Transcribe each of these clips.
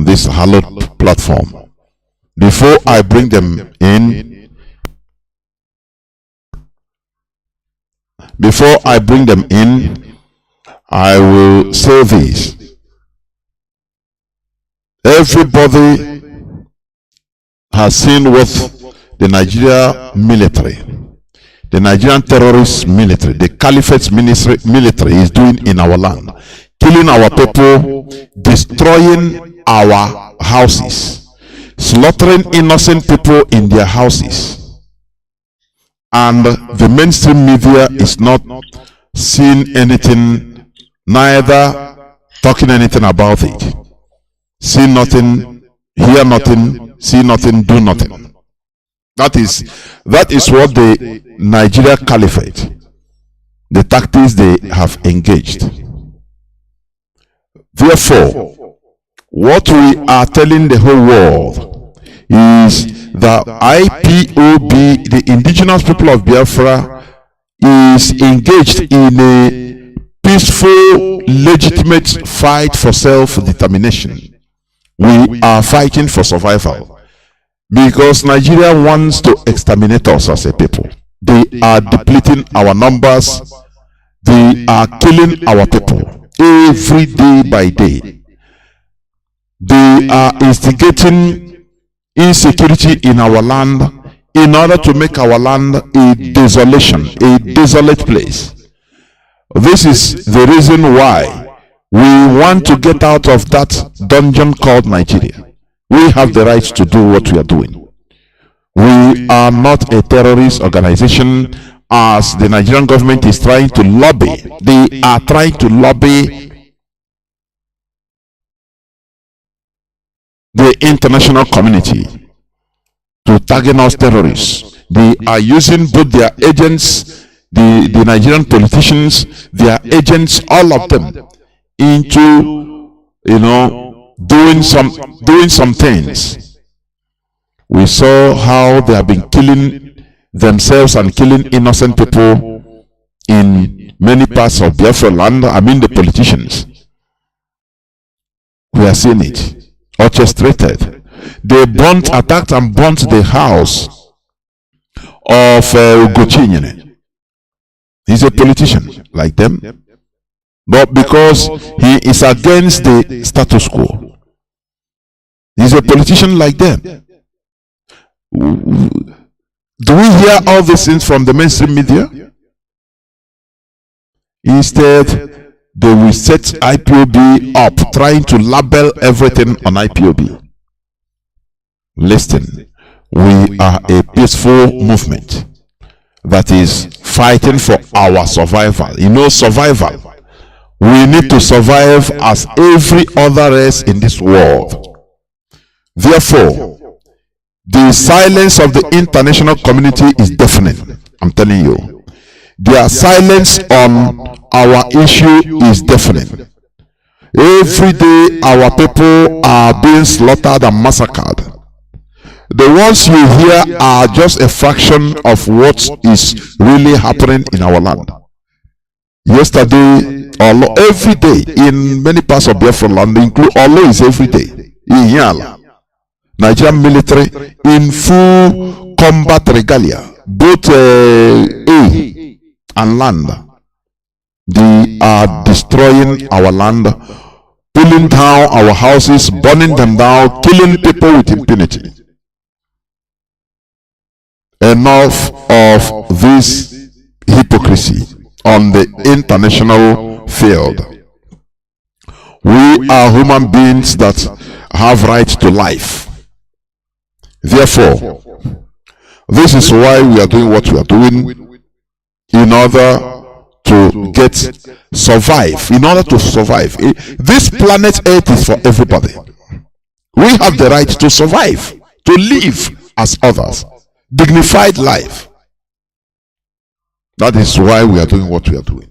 on this hallowed platform. Before I bring them in, I will say this. Everybody has seen what the Nigeria military, the Nigerian terrorist military, the Caliphate military is doing in our land. Killing our people, destroying our houses, slaughtering innocent people in their houses. And the mainstream media is not seeing anything, neither talking anything about it. See nothing, hear nothing, see nothing, do nothing. That is what the Nigeria Caliphate, the tactics they have engaged. Therefore, what we are telling the whole world is that IPOB, the indigenous people of Biafra, is engaged in a peaceful, legitimate fight for self-determination. We are fighting for survival because Nigeria wants to exterminate us as a people. They are depleting our numbers. They are killing our people every day by day. They are instigating insecurity in our land in order to make our land a desolation, a desolate place. This is the reason why we want to get out of that dungeon called Nigeria. We have the right to do what we are doing. We are not a terrorist organization as the Nigerian government is trying to lobby. They are trying to lobby the international community to target us terrorists. They are using both their agents, the Nigerian politicians, their agents, all of them, into doing some things. We saw how they have been killing themselves and killing innocent people in many parts of Biafra land. I mean the politicians. We are seeing it orchestrated. They attacked and burnt the house of Ugochinyene. He's a politician like them, but because he is against the status quo, he's a politician like them. Do we hear all these things from the mainstream media? Instead, they will set IPOB up, trying to label everything on IPOB. Listen, we are a peaceful movement that is fighting for our survival. Survival. We need to survive as every other race in this world. Therefore, the silence of the international community is deafening. I'm telling you. Their silence on our issue is deafening. Every day our people are being slaughtered and massacred. The ones you hear are just a fraction of what is really happening in our land. Yesterday, every day in many parts of Biafra land, include always every day in Yala, Nigerian military in full combat regalia, both air and land. They are destroying our land, pulling down our houses, burning them down, killing people with impunity. Enough of this hypocrisy on the international field. We are human beings that have right to life. Therefore, this is why we are doing what we are doing, in order to survive. In order to survive. This planet Earth is for everybody. We have the right to survive, to live as others. Dignified life. That is why we are doing what we are doing.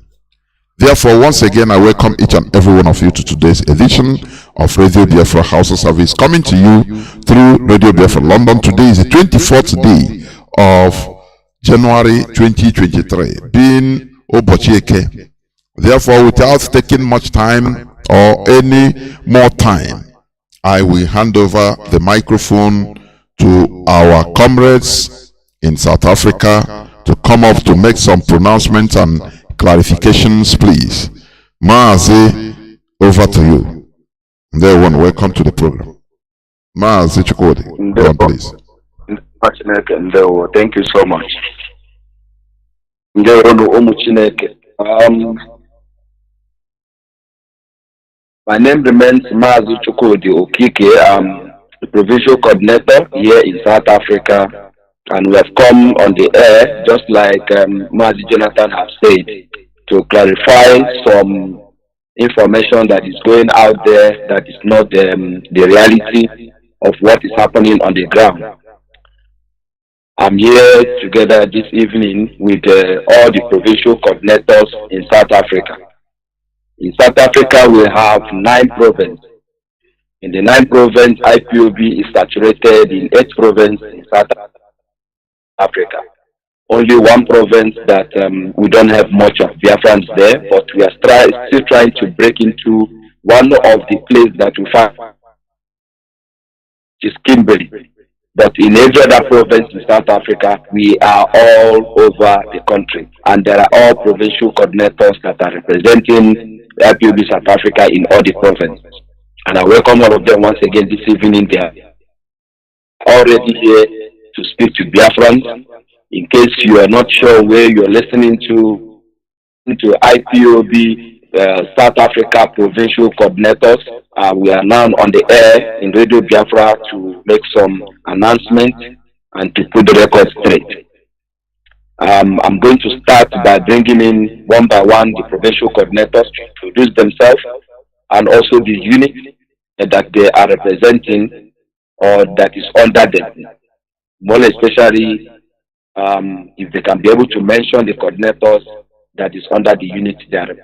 Therefore, once again, I welcome each and every one of you to today's edition of Radio Biafra Hausa service, coming to you through Radio Biafra London. Today is the 24th day of January 2023, being Obochieke. Therefore, without taking much time or any more time, I will hand over the microphone to our comrades in South Africa to come up to make some pronouncements and clarifications, please. Mazi, over to you. Welcome to the program. Mazi Chukwudi, go on, please. Thank you so much. My name remains Mazi Chukwudi Okike. I'm the provincial coordinator here in South Africa, and we have come on the air, just like Mazi Jonathan has said, to clarify some information that is going out there that is not the reality of what is happening on the ground. I'm here together this evening with all the provincial coordinators in South Africa. In South Africa, we have 9 provinces. In the 9 provinces, IPOB is saturated in 8 provinces in South Africa. Only 1 province that we don't have much of Biafrans there, but we are still trying to break into one of the places that we find, which is Kimberley. But in every other province in South Africa, we are all over the country. And there are all provincial coordinators that are representing IPOB South Africa in all the provinces. And I welcome all of them once again this evening. They are already here to speak to Biafrans. In case you are not sure where you are listening to IPOB South Africa provincial coordinators, we are now on the air in Radio Biafra to make some announcements and to put the record straight. I'm going to start by bringing in one by one the provincial coordinators to introduce themselves and also the unit that they are representing or that is under them. More especially if they can be able to mention the coordinators that is under the unit they are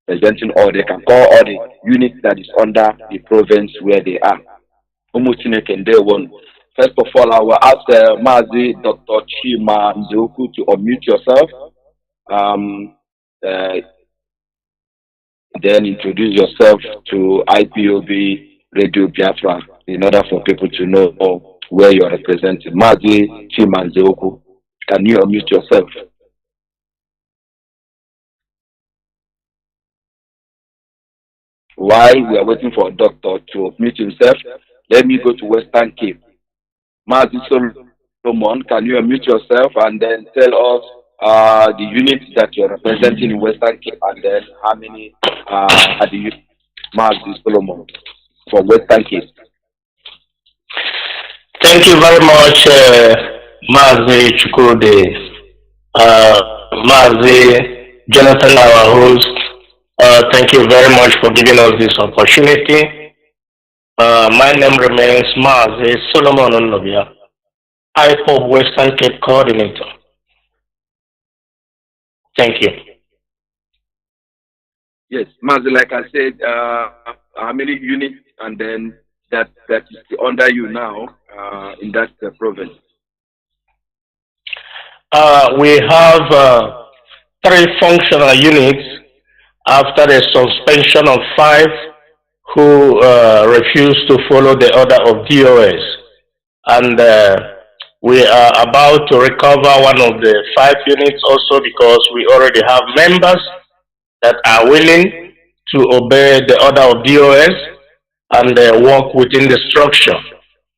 representing, or they can call all the units that is under the province where they are. First of all, I will ask Mazi Dr. Chima Nzoku to unmute yourself. Then introduce yourself to IPOB Radio Biafra in order for people to know where you are representing. Mazi Chima Nzoku, can you unmute yourself? While we are waiting for a doctor to unmute himself, let me go to Western Cape. Mazi Solomon, can you unmute yourself and then tell us the units that you're representing in Western Cape and then how many are the units? Mazi Solomon for Western Cape. Thank you very much, Mazi Chukwudi. Mazi Jonathan, our host. Thank you very much for giving us this opportunity. My name remains Mazi Solomon Onobia, IPOB Western Cape Coordinator. Thank you. Yes, Mazi, like I said, how many units and then that is under you now in that province? We have 3 functional units after the suspension of 5 who refused to follow the order of DOS. And we are about to recover one of the 5 units also because we already have members that are willing to obey the order of DOS and work within the structure.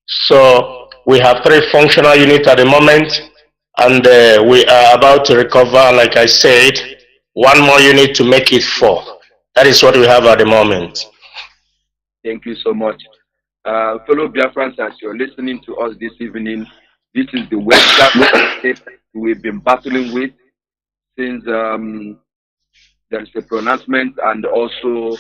So we have 3 functional units at the moment, and we are about to recover, like I said, 1 more unit to make it 4. That is what we have at the moment. Thank you so much. Fellow Biafrans, as you're listening to us this evening, this is the Western state we've been battling with since there's a pronouncement, and also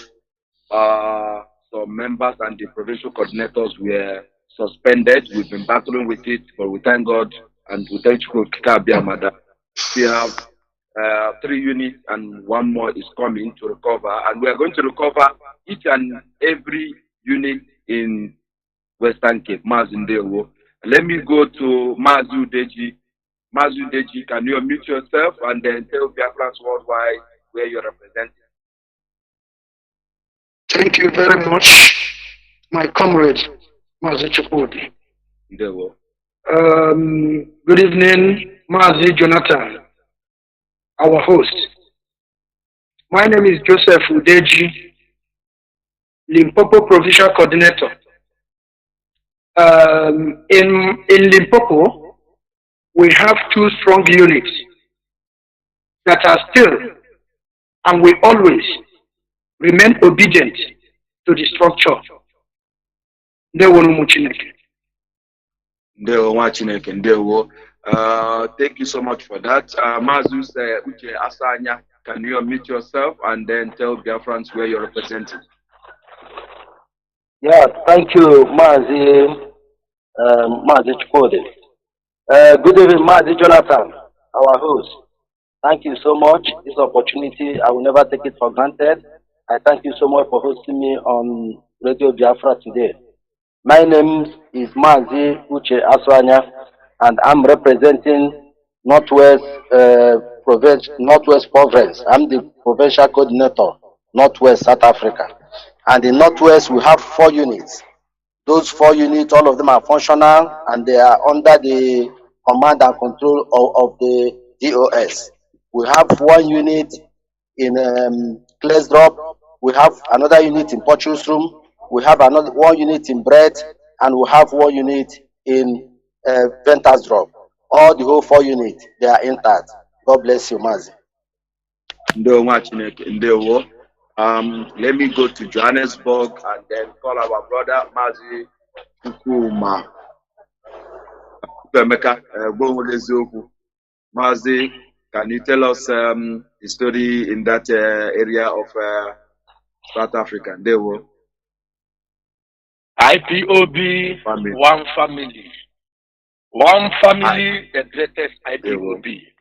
some members and the provincial coordinators were suspended. We've been battling with it, but we thank God and we thank you. We have 3 units and 1 more is coming to recover, and we are going to recover each and every unit in Western Cape. Mazindewo. Let me go to Mazu Deji. Mazu Deji, can you unmute yourself and then tell Biafrans worldwide where you're representing? Thank you very much. my comrade, Mazi Chukwudi. Ndewo. Good evening, Mazi Jonathan, our host. My name is Joseph Udeji, Limpopo Provincial Coordinator. In Limpopo, we have two strong units that are still and will always remain obedient to the structure. Ndewo n'ụmụ Chineke. Ndewo nwa Chineke, ndewo. Thank you so much for that. Mazus Uche Asanya, can you unmute yourself and then tell Biafrans where you're representing? Yeah, thank you, Mazi Chukwudi. Good evening, Mazi Jonathan, our host. Thank you so much. This opportunity, I will never take it for granted. I thank you so much for hosting me on Radio Biafra today. My name is Mazi Uche Aswanya, and I'm representing Northwest Province. I'm the provincial coordinator, Northwest South Africa. And in Northwest, we have 4 units. Those 4 units, all of them are functional, and they are under the command and control of the DOS. We have 1 unit in Klesdrop. We have another unit in Portugal's Room. We have another 1 unit in Bread, and we have 1 unit in Ventas Drop. All the whole 4 units, they are intact. God bless you, Mazi. Let me go to Johannesburg and then call our brother Mazi Ukuma. Mazi, can you tell us the story in that area of South Africa? IPOB, Family. one family. One family, the greatest IPOB.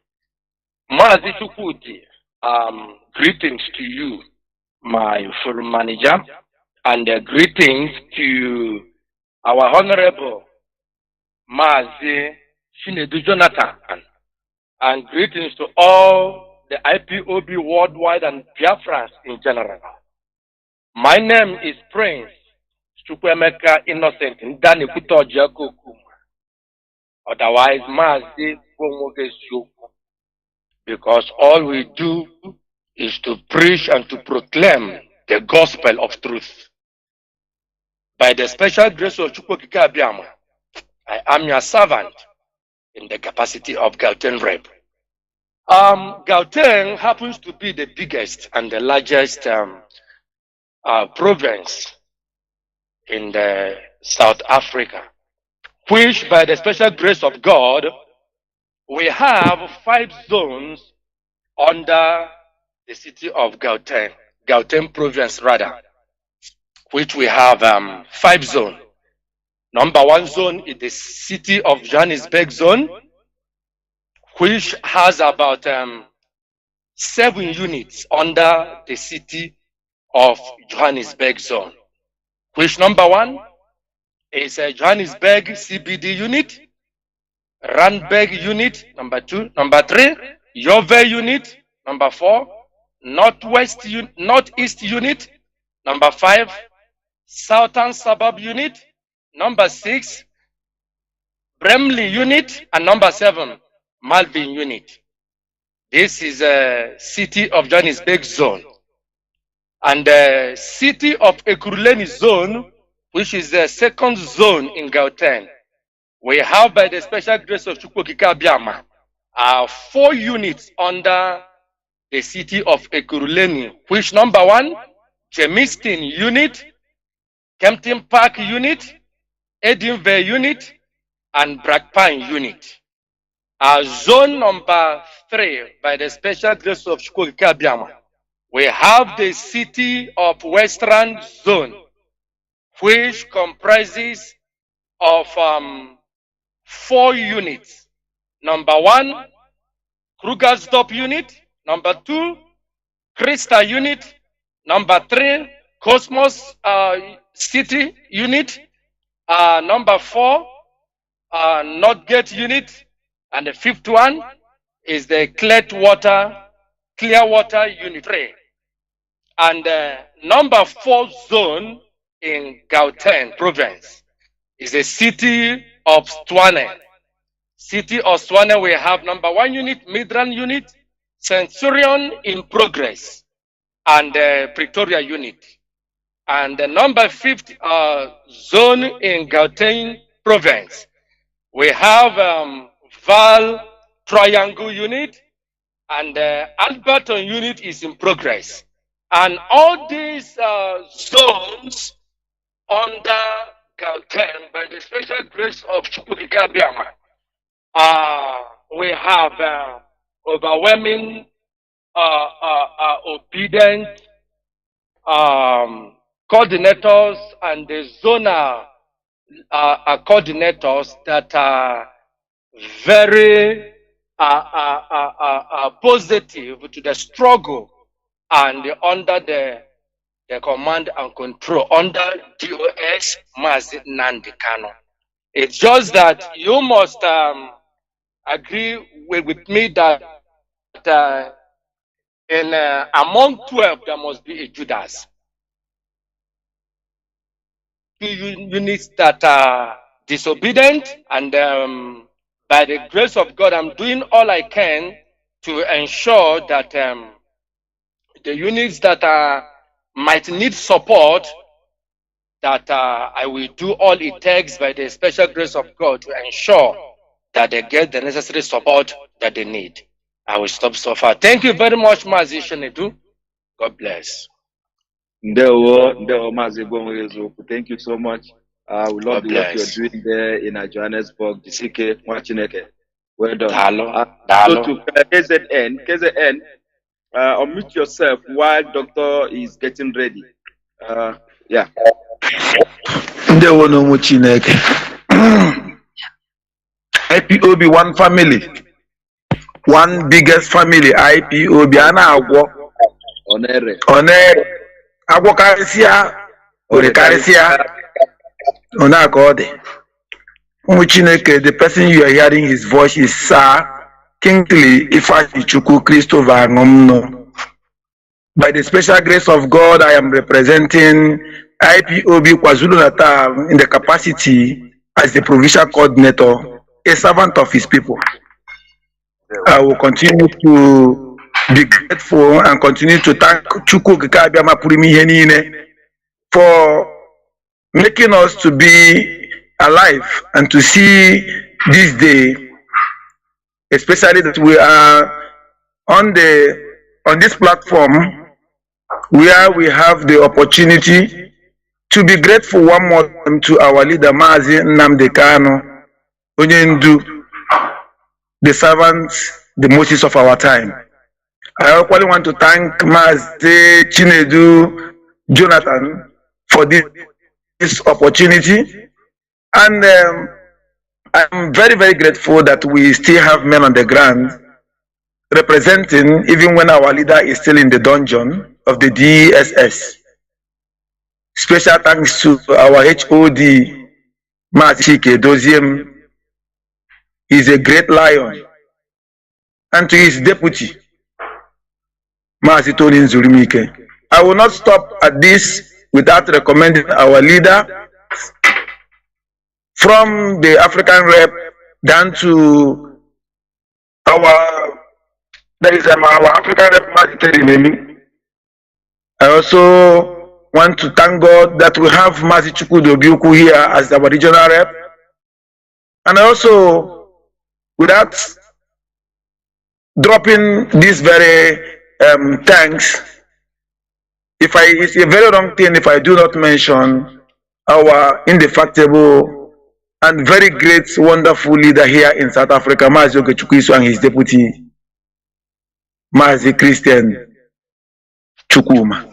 Mazi Chukwudi, greetings to you, my forum manager, and greetings to our Honorable Mazi Chinedu Jonathan, and greetings to all the IPOB worldwide and Biafrans in general. My name is Prince Chukwemeka Innocent Ndani Kutoja Kokuma, otherwise Mazi Bonwogesu, because all we do is to preach and to proclaim the gospel of truth. By the special grace of Chukwokika Abiyama, I am your servant in the capacity of Gauteng Rep. Gauteng happens to be the biggest and the largest province in the South Africa, which by the special grace of God, we have 5 zones under the city of Gauteng province rather, which we have 5 zones. Number 1 zone is the city of Johannesburg zone, which has about 7 units under the city of Johannesburg zone, which number 1 is a Johannesburg CBD unit, Randburg unit, number 2, number 3, Yove unit, number 4, Northeast unit, number 5, Southern Suburb unit, number 6, Bramley unit, and number 7, Malvin unit. This is a city of Johannesburg zone. And the city of Ekurhuleni zone, which is the 2nd zone in Gauteng, we have by the special grace of Chukwokika Abiyama 4 units under the city of Ekurhuleni, which number 1, Chemiston unit, Kempton Park unit, Edinburgh unit, and Brakpan unit. Zone number 3, by the special grace of Chukwokika Abiyama, we have the city of Western zone, which comprises of 4 units. Number 1, Krugersdorp unit. Number 2, Crystal unit. Number 3, Cosmos City unit. Number 4, Northgate unit. And the 5th one is the Clearwater unit 3. And number 4 zone in Gauteng province is the city of Swane. City of Swane, we have number 1 unit, Midran unit, Centurion in progress, and Pretoria unit. And the number 5th zone in Gauteng province, we have Val Triangle unit, and Alberton unit is in progress. And all these zones under Gauteng, by the special grace of Chukwuka Biafra, we have overwhelming obedient coordinators and the zonal coordinators that are very positive to the struggle and under the command and control under DOS Mazi Nnamdi Kanu. It's just that you must agree with me that in among 12 there must be a Judas. 2 units that are disobedient, and by the grace of God, I'm doing all I can to ensure that the units that might need support, that I will do all it takes by the special grace of God to ensure that they get the necessary support that they need. I will stop so far. Thank you very much, Mazi Shenedu. God bless. Thank you so much. We love the work you're doing there in Johannesburg, DCK, Mwachineke. Well done. So to KZN, unmute yourself while Doctor is getting ready. Yeah. IPOB, one family, one biggest family. IPOB, Onere, Agwo Karisia, Ore Karisia, Onakode. Umuchineke, the person you are hearing his voice is Sir Kingsley Ifachi Chukwu Christopher Ngomno. By the special grace of God, I am representing IPOB KwaZulu-Natal in the capacity as the provincial coordinator, a servant of his people. I will continue to be grateful and continue to thank Chukwu Kikabiama Purimihenine for making us to be alive and to see this day, especially that we are on this platform where we have the opportunity to be grateful one more time to our leader Mazi Nnamdi Kanu, Onyendu, the servants, the Moses of our time. I equally want to thank Mazi Chinedu Jonathan for this opportunity, and I'm very, very grateful that we still have men on the ground representing, even when our leader is still in the dungeon of the DSS. Special thanks to our HOD, Mazi Doziem. He's a great lion. And to his deputy, Mazi Tony Nzurimike. I will not stop at this without recommending our leader, from the African rep down to our African rep, Mazi. I also want to thank God that we have Mazi Chukwudobiuku here as our regional rep. And also, without dropping this very thanks, it's a very wrong thing if I do not mention our indefatigable and very great, wonderful leader here in South Africa, Mazi Ogechukwu and his deputy, Mazi Christian Chukwuma.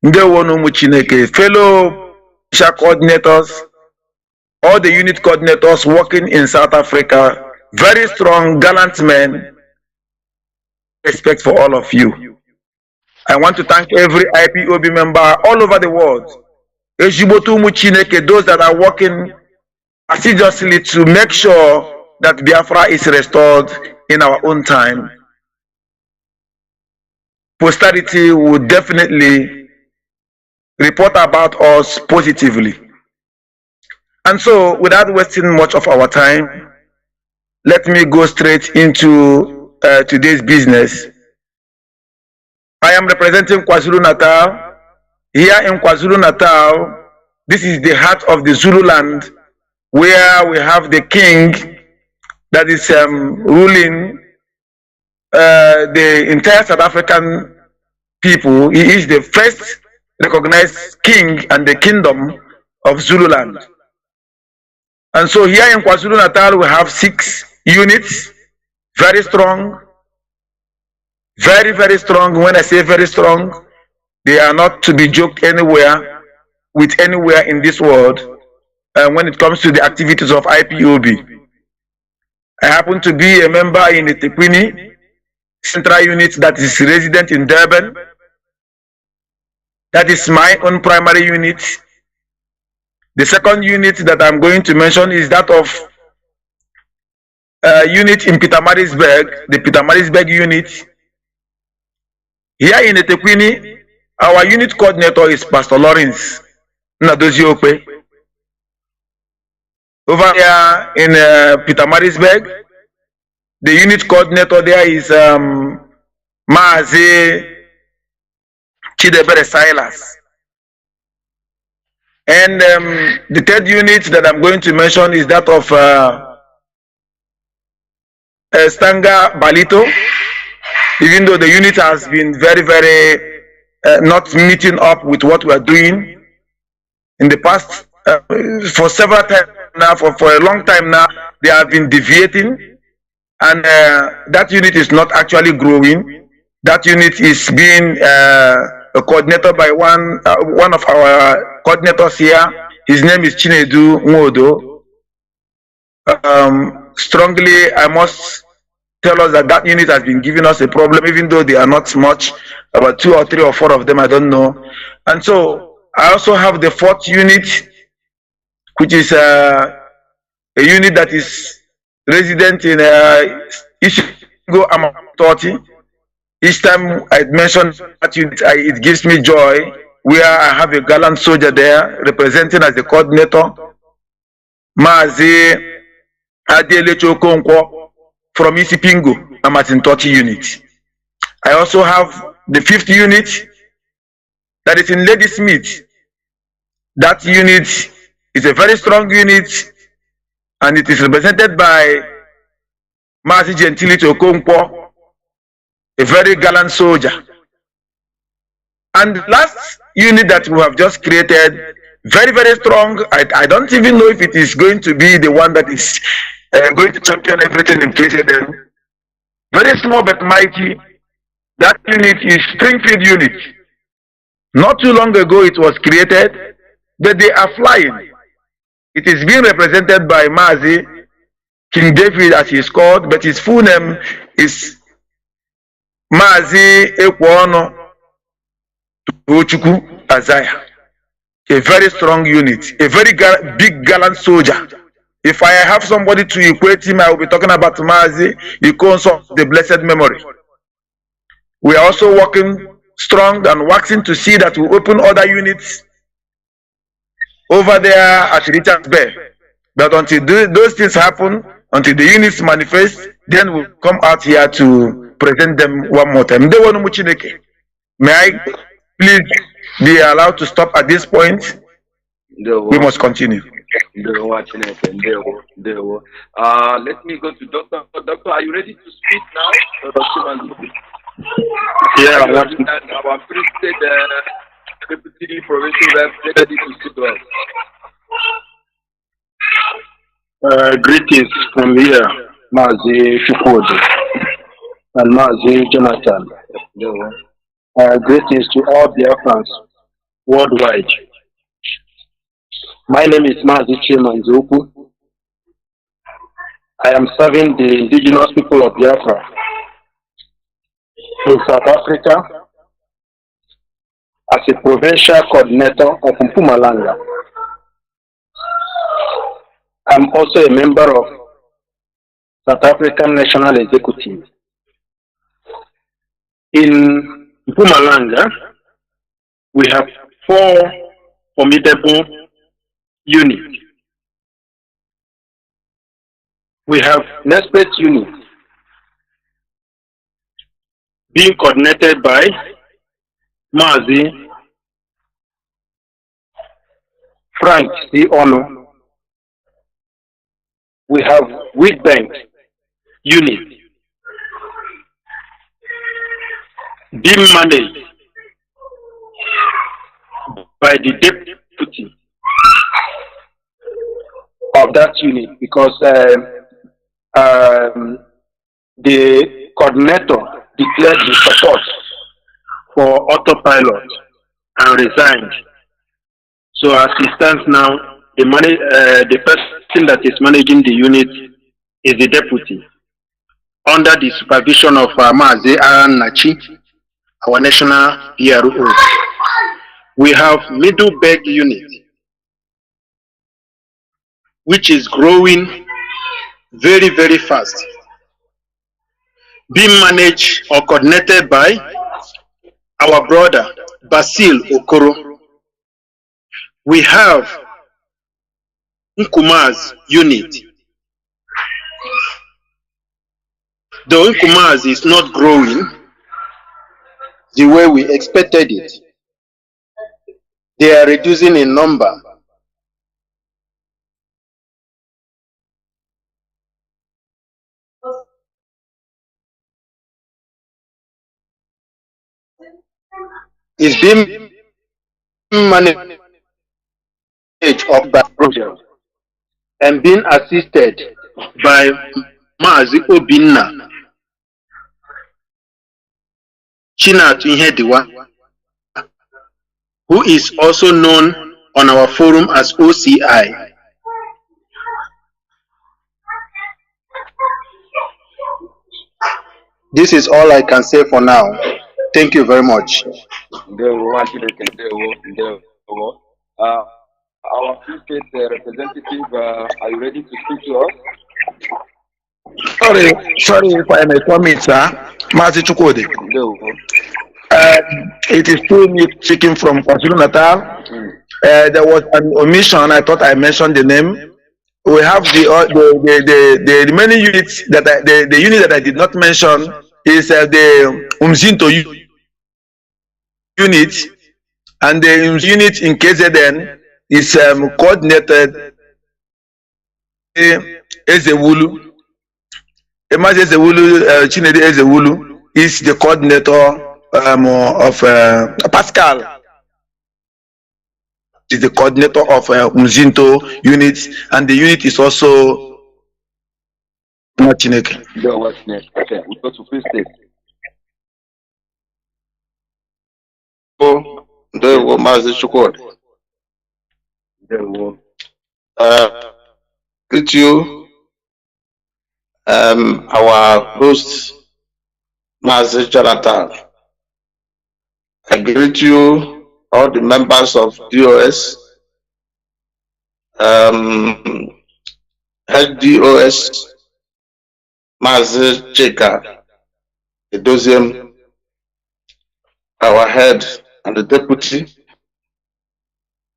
Ndewono Muchineke, fellow coordinators, all the unit coordinators working in South Africa, very strong, gallant men. Respect for all of you. I want to thank every IPOB member all over the world. Those that are working assiduously to make sure that Biafra is restored in our own time. Posterity will definitely report about us positively. And so, without wasting much of our time, let me go straight into today's business. I am representing KwaZulu-Natal. Here in KwaZulu-Natal, this is the heart of the Zulu land, where we have the king that is ruling the entire South African people. He is the first recognized king and the kingdom of Zululand. And so here in KwaZulu-Natal, we have 6 units, very strong, very, very strong. When I say very strong, they are not to be joked anywhere with anywhere in this world when it comes to the activities of IPOB. I happen to be a member in the Tekwini Central Unit that is resident in Durban. That is my own primary unit. The second unit that I'm going to mention is that of unit in Pietermaritzburg, the Pietermaritzburg unit. Here in Etequini, our unit coordinator is Pastor Lawrence Nadoziope. Over here in Pietermaritzburg, the unit coordinator there is Mazi Chidebere Silas. And the third unit that I'm going to mention is that of Stanga Balito. Even though the unit has been very, very not meeting up with what we are doing in the past, for several times now, for a long time now, they have been deviating, and that unit is not actually growing. That unit is being coordinated by one of our coordinators here. His name is Chinedu Ngodo. Strongly, I must tell us that that unit has been giving us a problem, even though they are not much, about 2 or 3 or 4 of them, I don't know. And so I also have the 4th unit, which is a unit that is resident in Ishigo Amatoti. Each time I mention that unit, it gives me joy, where I have a gallant soldier there representing as the coordinator, Mazi Adelecho Konkwo from Isipingo, Amatintoti unit. I also have the 5th unit that is in Ladysmith. That unit is a very strong unit, and it is represented by Mazi Gentility Okonkwo, a very gallant soldier. And the last unit that we have just created, very, very strong. I don't even know if it is going to be the one that is going to champion everything in KZN. Very small but mighty. That unit is Springfield unit. Not too long ago it was created, but they are flying. It is being represented by Mazi, King David as he is called, but his full name is Mazi Ekwono Tuchuku Azaya. A very strong unit, a very big gallant soldier. If I have somebody to equate him, I will be talking about Mazi, icons of the blessed memory. We are also working strong and waxing to see that we open other units over there at Richards Bay. But until those things happen, until the units manifest, then we'll come out here to present them one more time. May I please be allowed to stop at this point? We must continue. Let me go to Doctor. Doctor, are you ready to speak now? Yeah, our priested deputy provincial rep ready to speak to us. Greetings from here, Mazi Chukwudi and Mazi Jonathan. Greetings to all Biafrans worldwide. My name is Mazi Chimanzoku. I am serving the indigenous people of Biafra in South Africa as a provincial coordinator of Mpumalanga. I'm also a member of South African National Executive. In Mpumalanga, we have 4 formidable units. We have Nespet unit being coordinated by Mazi, Frank C. Ono. We have Wheat Bank unit being managed by the deputy of that unit, because the coordinator declared his support for autopilot and resigned. So as it stands now, the person that is managing the unit is the deputy, under the supervision of Mazi Nachi, our national PRO. We have Middle Beg unit, which is growing very, very fast, being managed or coordinated by our brother Basil Okoro. We have Nkumaz unit. Though Nkumaz is not growing the way we expected it, they are reducing in number. It's being managed by provincial and being assisted by Mazi Obinna Chinatu Ihediwa, who is also known on our forum as OCI. This is all I can say for now. Thank you very much. Our Free State representative, are you ready to speak to us? Sorry if I may comment, sir. Mazi Chukode. It is true me speaking from KwaZulu-Natal. There was an omission. I thought I mentioned the name. We have the remaining units that the unit that I did not mention is the Umzinto unit, and the unit in KZN is coordinated Ezewulu. Mazi Ezewulu, Chinede Ezewulu is the coordinator of Pascal. Is the coordinator of Umzinto unit, and the unit is also not Chineke. Okay, we go to Free State. The Mazi Chukode. Greet you, our host, Mazi Jonathan. I greet you, all the members of DOS, HDOS, Mazi Cheka, Edoziem, our head and the deputy.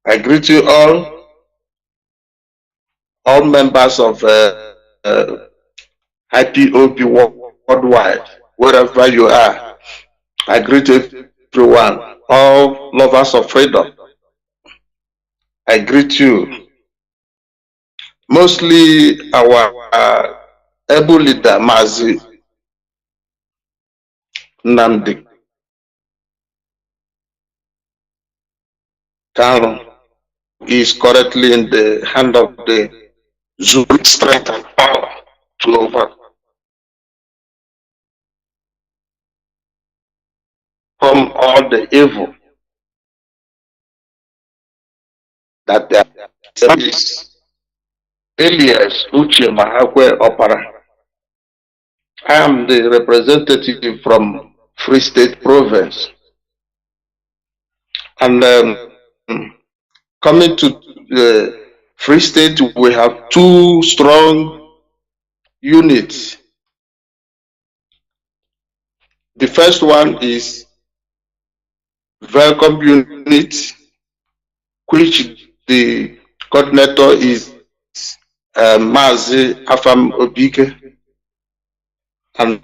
I greet you all members of IPOB worldwide, wherever you are. I greet everyone, all lovers of freedom. I greet you. Mostly our able leader, Mazi Nnamdi. Kanu is currently in the hand of the Zulu strength and power to overcome all the evil that there is. Elias Uche Mahakwe Opera. I am the representative from Free State Province. And coming to the Free State, we have two strong units. The first one is Welcome Unit which the coordinator is Mazi Afam Obike, and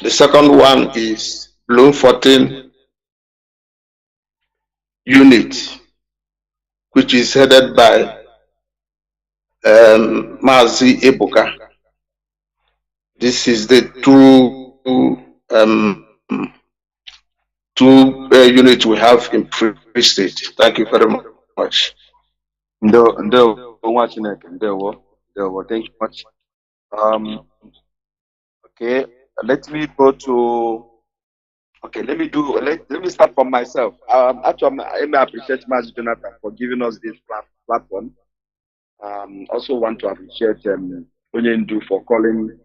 the second one is Bloom 14 unit, which is headed by Mazi Ebuka. This is the two units we have in Free State. Thank you very much. Thank you much. Okay, let me go to. Okay, let me start from myself. Actually, I appreciate Mazi Jonathan for giving us this platform. Also want to appreciate Onyendu for calling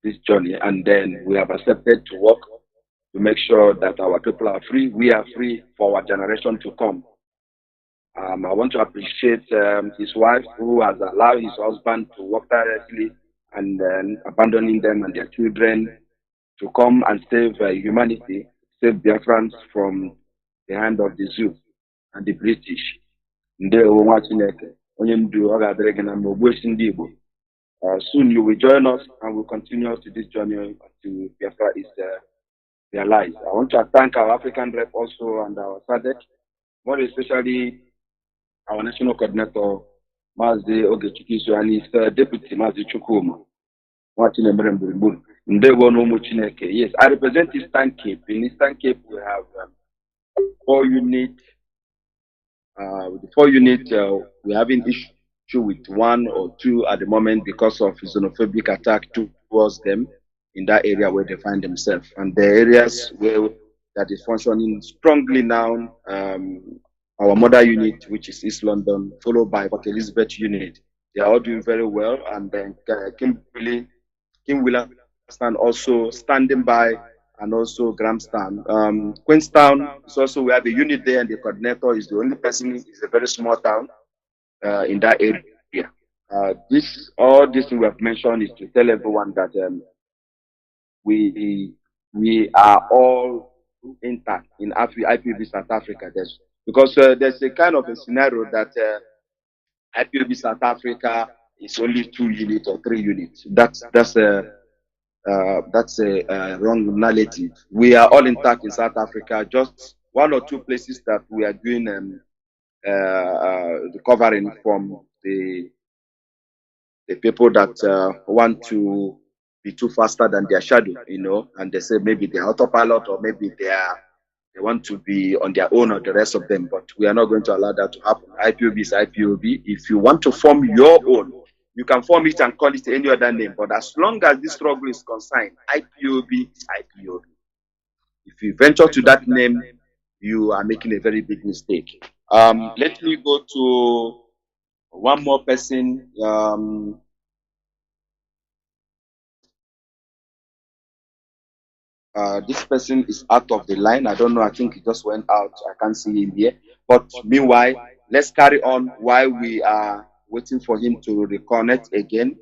this journey, and then we have accepted to work to make sure that our people are free. We are free for our generation to come. I want to appreciate his wife, who has allowed his husband to work tirelessly and then abandoning them and their children to come and save humanity, save Biafrans from the hand of the zoo and the British. Soon you will join us and we'll continue to this journey to Biafra is realized. I want to thank our African rep also and our SADC, more especially our national coordinator, Mazi Ogechikiso, and his deputy, Mazi Chukuma. Yes, I represent Eastern Cape. In Eastern Cape, we have 4 units. With the 4 units, we're having issue with 1 or 2 at the moment because of xenophobic attack towards them in that area where they find themselves. And the areas where that is functioning strongly now, our mother unit, which is East London, followed by Port Elizabeth unit, they are all doing very well. And then Kim Williamstown also standing by, and also Grahamstown. Queenstown is also, we have a unit there, and the coordinator is the only person. It's a very small town in that area. All this we have mentioned is to tell everyone that we are all intact in IPOB South Africa. Because there's a kind of a scenario that IPOB South Africa is only 2 units or 3 units. That's a wrong narrative. We are all intact in South Africa. Just 1 or 2 places that we are doing recovering from the people that want to be too faster than their shadow, and they say maybe they're autopilot or maybe they want to be on their own or the rest of them. But we are not going to allow that to happen. IPOB is IPOB. If you want to form your own, you can form it and call it any other name. But as long as this struggle is concerned, IPOB is IPOB. If you venture to that name, you are making a very big mistake. Let me go to one more person. This person is out of the line. I don't know. I think he just went out. I can't see him here. But meanwhile, let's carry on while we are waiting for him to reconnect again.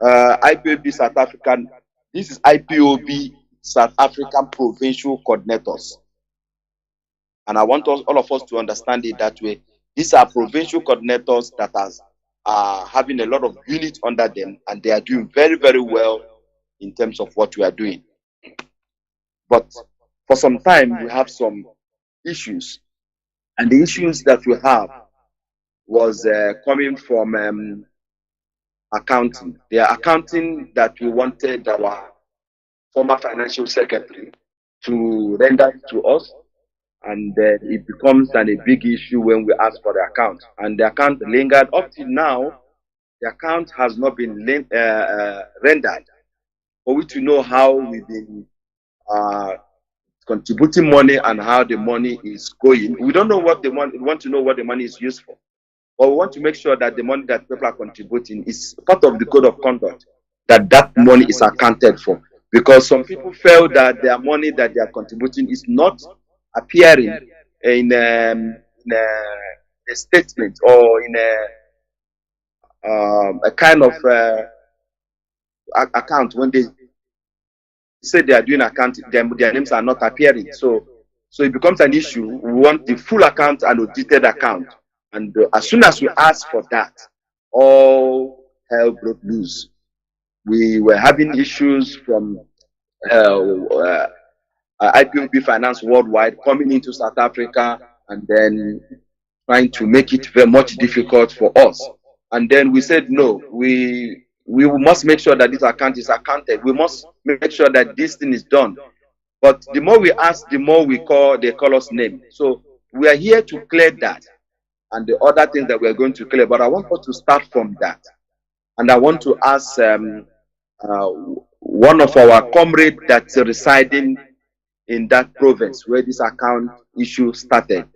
IPOB South African. This is IPOB South African provincial coordinators. And I want all of us to understand it that way. These are provincial coordinators that are having a lot of units under them, and they are doing very, very well in terms of what we are doing. But for some time, we have some issues. And the issues that we have was coming from accounting. The accounting that we wanted our former financial secretary to render to us, and it becomes a big issue when we ask for the account. And the account lingered up till now. The account has not been rendered for we to know how we've been contributing money and how the money is going. We don't know what they want. We want to know what the money is used for. But we want to make sure that the money that people are contributing is part of the code of conduct, that money is accounted for. Because some people feel that their money that they are contributing is not appearing in a statement or in a kind of account. When they say they are doing accounting, their names are not appearing. So So it becomes an issue. We want the full account and audited account. And as soon as we asked for that, all hell broke loose. We were having issues from IPOB Finance Worldwide coming into South Africa and then trying to make it very much difficult for us. And then we said, no, we must make sure that this account is accounted. We must make sure that this thing is done. But the more we ask, the more they call us name. So we are here to clear that and the other things that we're going to clear. But I want us to start from that. And I want to ask one of our comrades that's residing in that province where this account issue started,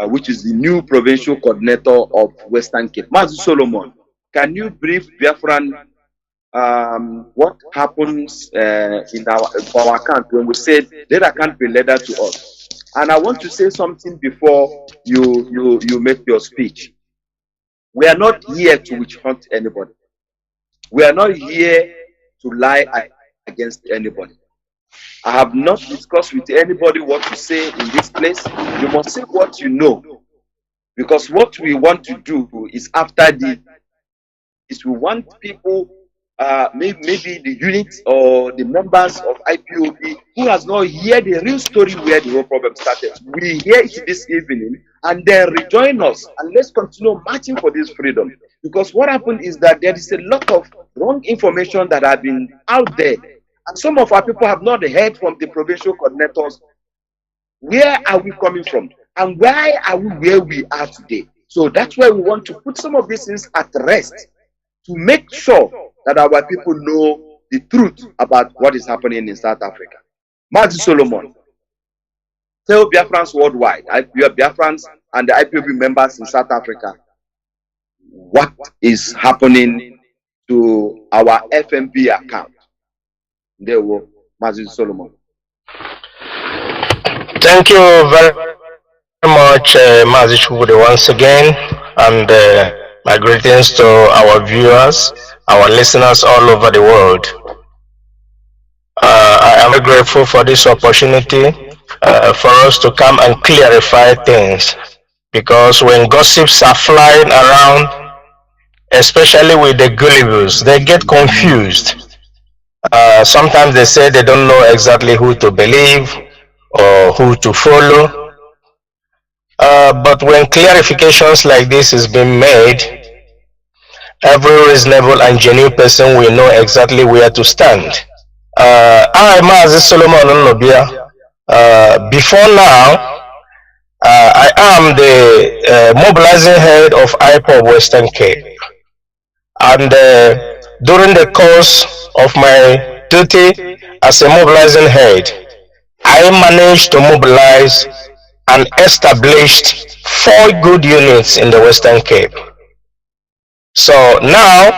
which is the new provincial coordinator of Western Cape, Mazi Solomon. Can you brief Biafran what happens for our account when we said that account be letter to us? And I want to say something before you make your speech. We are not here to witch hunt anybody. We are not here to lie against anybody. I have not discussed with anybody what to say in this place. You must say what you know. Because what we want to do is we want people, maybe the units or the members of IPOB who has not heard the real story where the whole problem started. We hear it this evening and then rejoin us and let's continue marching for this freedom. Because what happened is that there is a lot of wrong information that have been out there. And some of our people have not heard from the provincial coordinators. Where are we coming from? And why are we where we are today? So that's why we want to put some of these things at rest to make sure that our people know the truth about what is happening in South Africa. Mazi Solomon, tell Biafrans worldwide, Biafrans and the IPOB members in South Africa, what is happening to our FMB account. There were Mazi Solomon. Thank you very much, Mazi Chukwudi, once again, and my greetings to our viewers, our listeners all over the world. I am very grateful for this opportunity for us to come and clarify things, because when gossips are flying around, especially with the gullibles, they get confused. Sometimes they say they don't know exactly who to believe or who to follow. But when clarifications like this is being made, every reasonable and genuine person will know exactly where to stand. I, Mazi Solomon Nnobia, before now, I am the mobilizing head of IPOB Western Cape. And during the course of my duty as a mobilizing head, I managed to mobilize and established 4 good units in the Western Cape. So now,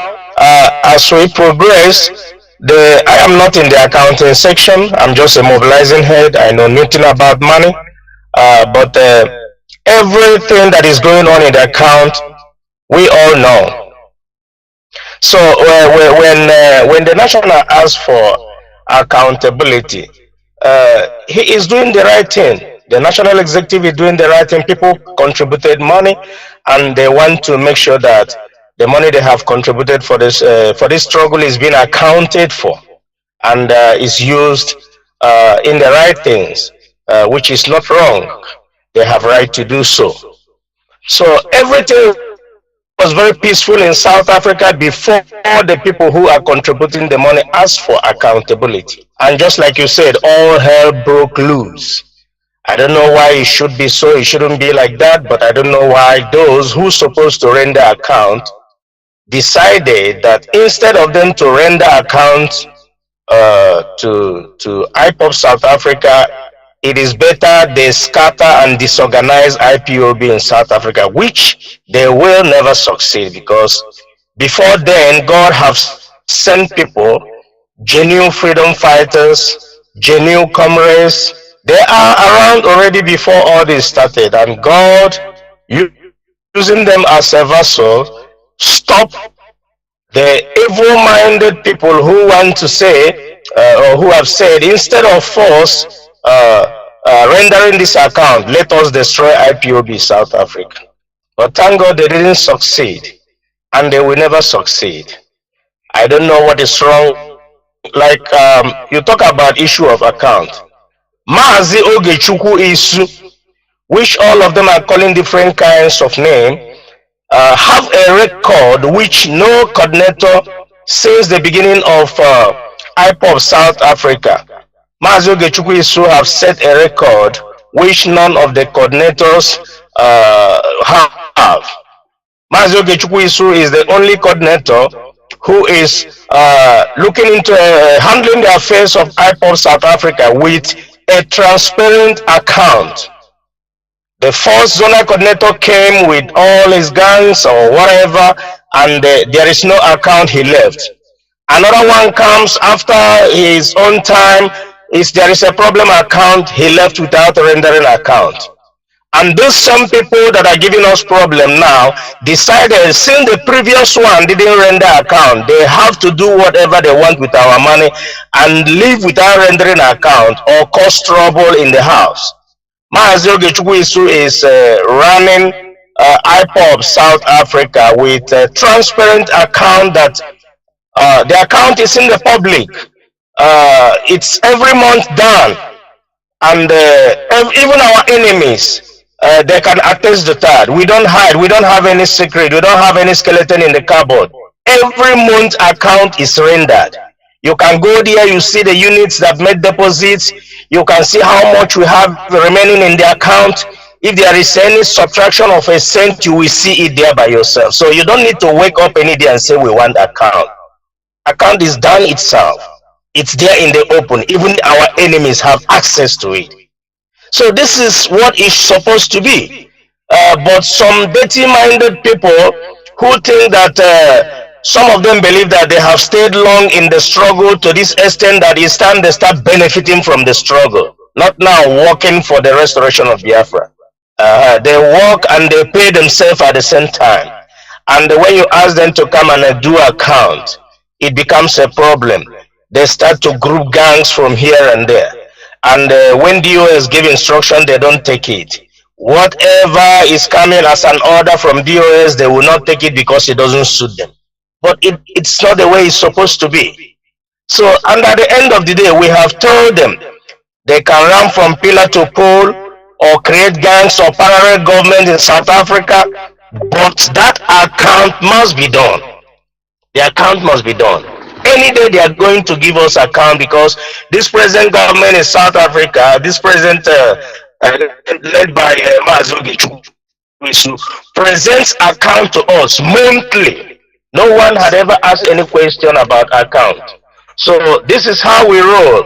as we progress, I am not in the accounting section. I'm just a mobilizing head. I know nothing about money, but everything that is going on in the account, we all know. So when the national asks for accountability, he is doing the right thing. The national executive is doing the right thing. People contributed money, and they want to make sure that the money they have contributed for this struggle is being accounted for and is used in the right things, which is not wrong. They have right to do so. So everything was very peaceful in South Africa before the people who are contributing the money asked for accountability. And just like you said, all hell broke loose. I don't know why it should be so, it shouldn't be like that, but I don't know why those who are supposed to render account decided that instead of them to render account to IPOB South Africa, it is better they scatter and disorganize IPOB in South Africa, which they will never succeed, because before then, God has sent people, genuine freedom fighters, genuine comrades. They are around already before all this started, and God, using them as a vessel, stop the evil-minded people who want to say, or who have said, instead of force, rendering this account, let us destroy IPOB South Africa. But thank God they didn't succeed, and they will never succeed. I don't know what is wrong. Like you talk about issue of account. Mazi Ogechukwu Isu, which all of them are calling different kinds of name, have a record which no coordinator since the beginning of IPOB South Africa. Mazi Ogechukwu Isu have set a record which none of the coordinators have. Mazi Ogechukwu Isu is the only coordinator who is looking into handling the affairs of IPOB South Africa with a transparent account. The first zonal coordinator came with all his guns or whatever, and there is no account, he left. Another one comes after his own time, there is a problem account, he left without rendering account. And these some people that are giving us problem now decided, since the previous one didn't render account, they have to do whatever they want with our money and live without rendering account or cause trouble in the house. Mazi Ogechukwu Isu is running IPOB South Africa with a transparent account that the account is in the public. It's every month done, and even our enemies, they can attest to that. We don't hide, we don't have any secret, we don't have any skeleton in the cupboard. Every month account is rendered. You can go there, you see the units that made deposits, you can see how much we have remaining in the account. If there is any subtraction of a cent, you will see it there by yourself. So you don't need to wake up any day and say we want account. Account is done itself. It's there in the open. Even our enemies have access to it. So this is what it's supposed to be. But some dirty-minded people who think that some of them believe that they have stayed long in the struggle to this extent that it's time they start benefiting from the struggle, not now working for the restoration of Biafra. They work and they pay themselves at the same time. And when you ask them to come and do account, it becomes a problem. They start to group gangs from here and there. And when DOS give instruction, they don't take it. Whatever is coming as an order from DOS, they will not take it because it doesn't suit them. But it's not the way it's supposed to be. So, and at the end of the day, we have told them they can run from pillar to pole or create gangs or parallel government in South Africa, but that account must be done. The account must be done. Any day they are going to give us account, because this present government in South Africa, this present led by Mazi Ogechukwu, presents account to us monthly. No one had ever asked any question about account. So this is how we roll.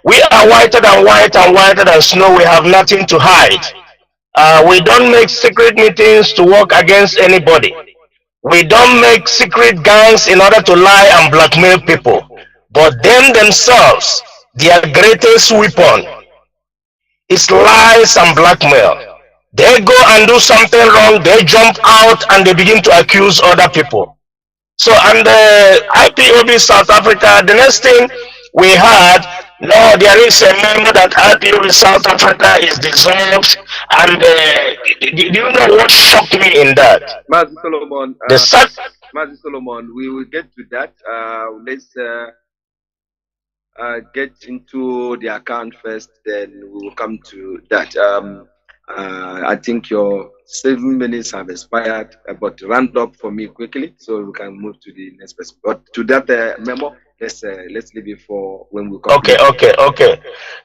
We are whiter than white and whiter than snow. We have nothing to hide. We don't make secret meetings to work against anybody. We don't make secret gangs in order to lie and blackmail people. But them themselves, their greatest weapon is lies and blackmail. They go and do something wrong, they jump out and they begin to accuse other people. So, and IPOB South Africa, the next thing we had, no, there is a memo that IPOB South Africa is dissolved, and do you know what shocked me in that? Mazi Solomon, Mazi Solomon, we will get to that. Let's get into the account first, then we will come to that. I think your 7 minutes have expired, but round up for me quickly so we can move to the next person. But to that memo, let's leave it for when we come. Okay.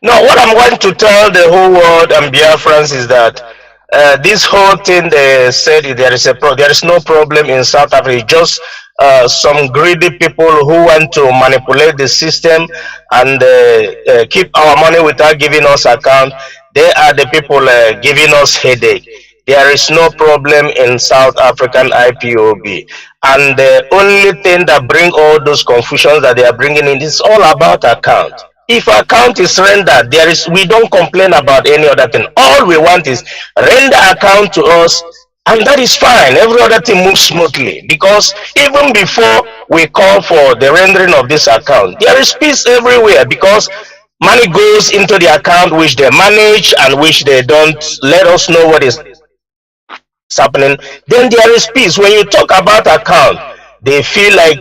Now, what I'm going to tell the whole world and Biafrans is that this whole thing they said there is no problem in South Africa. Just some greedy people who want to manipulate the system and keep our money without giving us account. They are the people giving us headache. There is no problem in South African IPOB. And the only thing that bring all those confusions that they are bringing in is all about account. If account is rendered, we don't complain about any other thing. All we want is render account to us, and that is fine. Every other thing moves smoothly, because even before we call for the rendering of this account, there is peace everywhere, because money goes into the account which they manage and which they don't let us know what is happening, then there is peace. When you talk about account, they feel like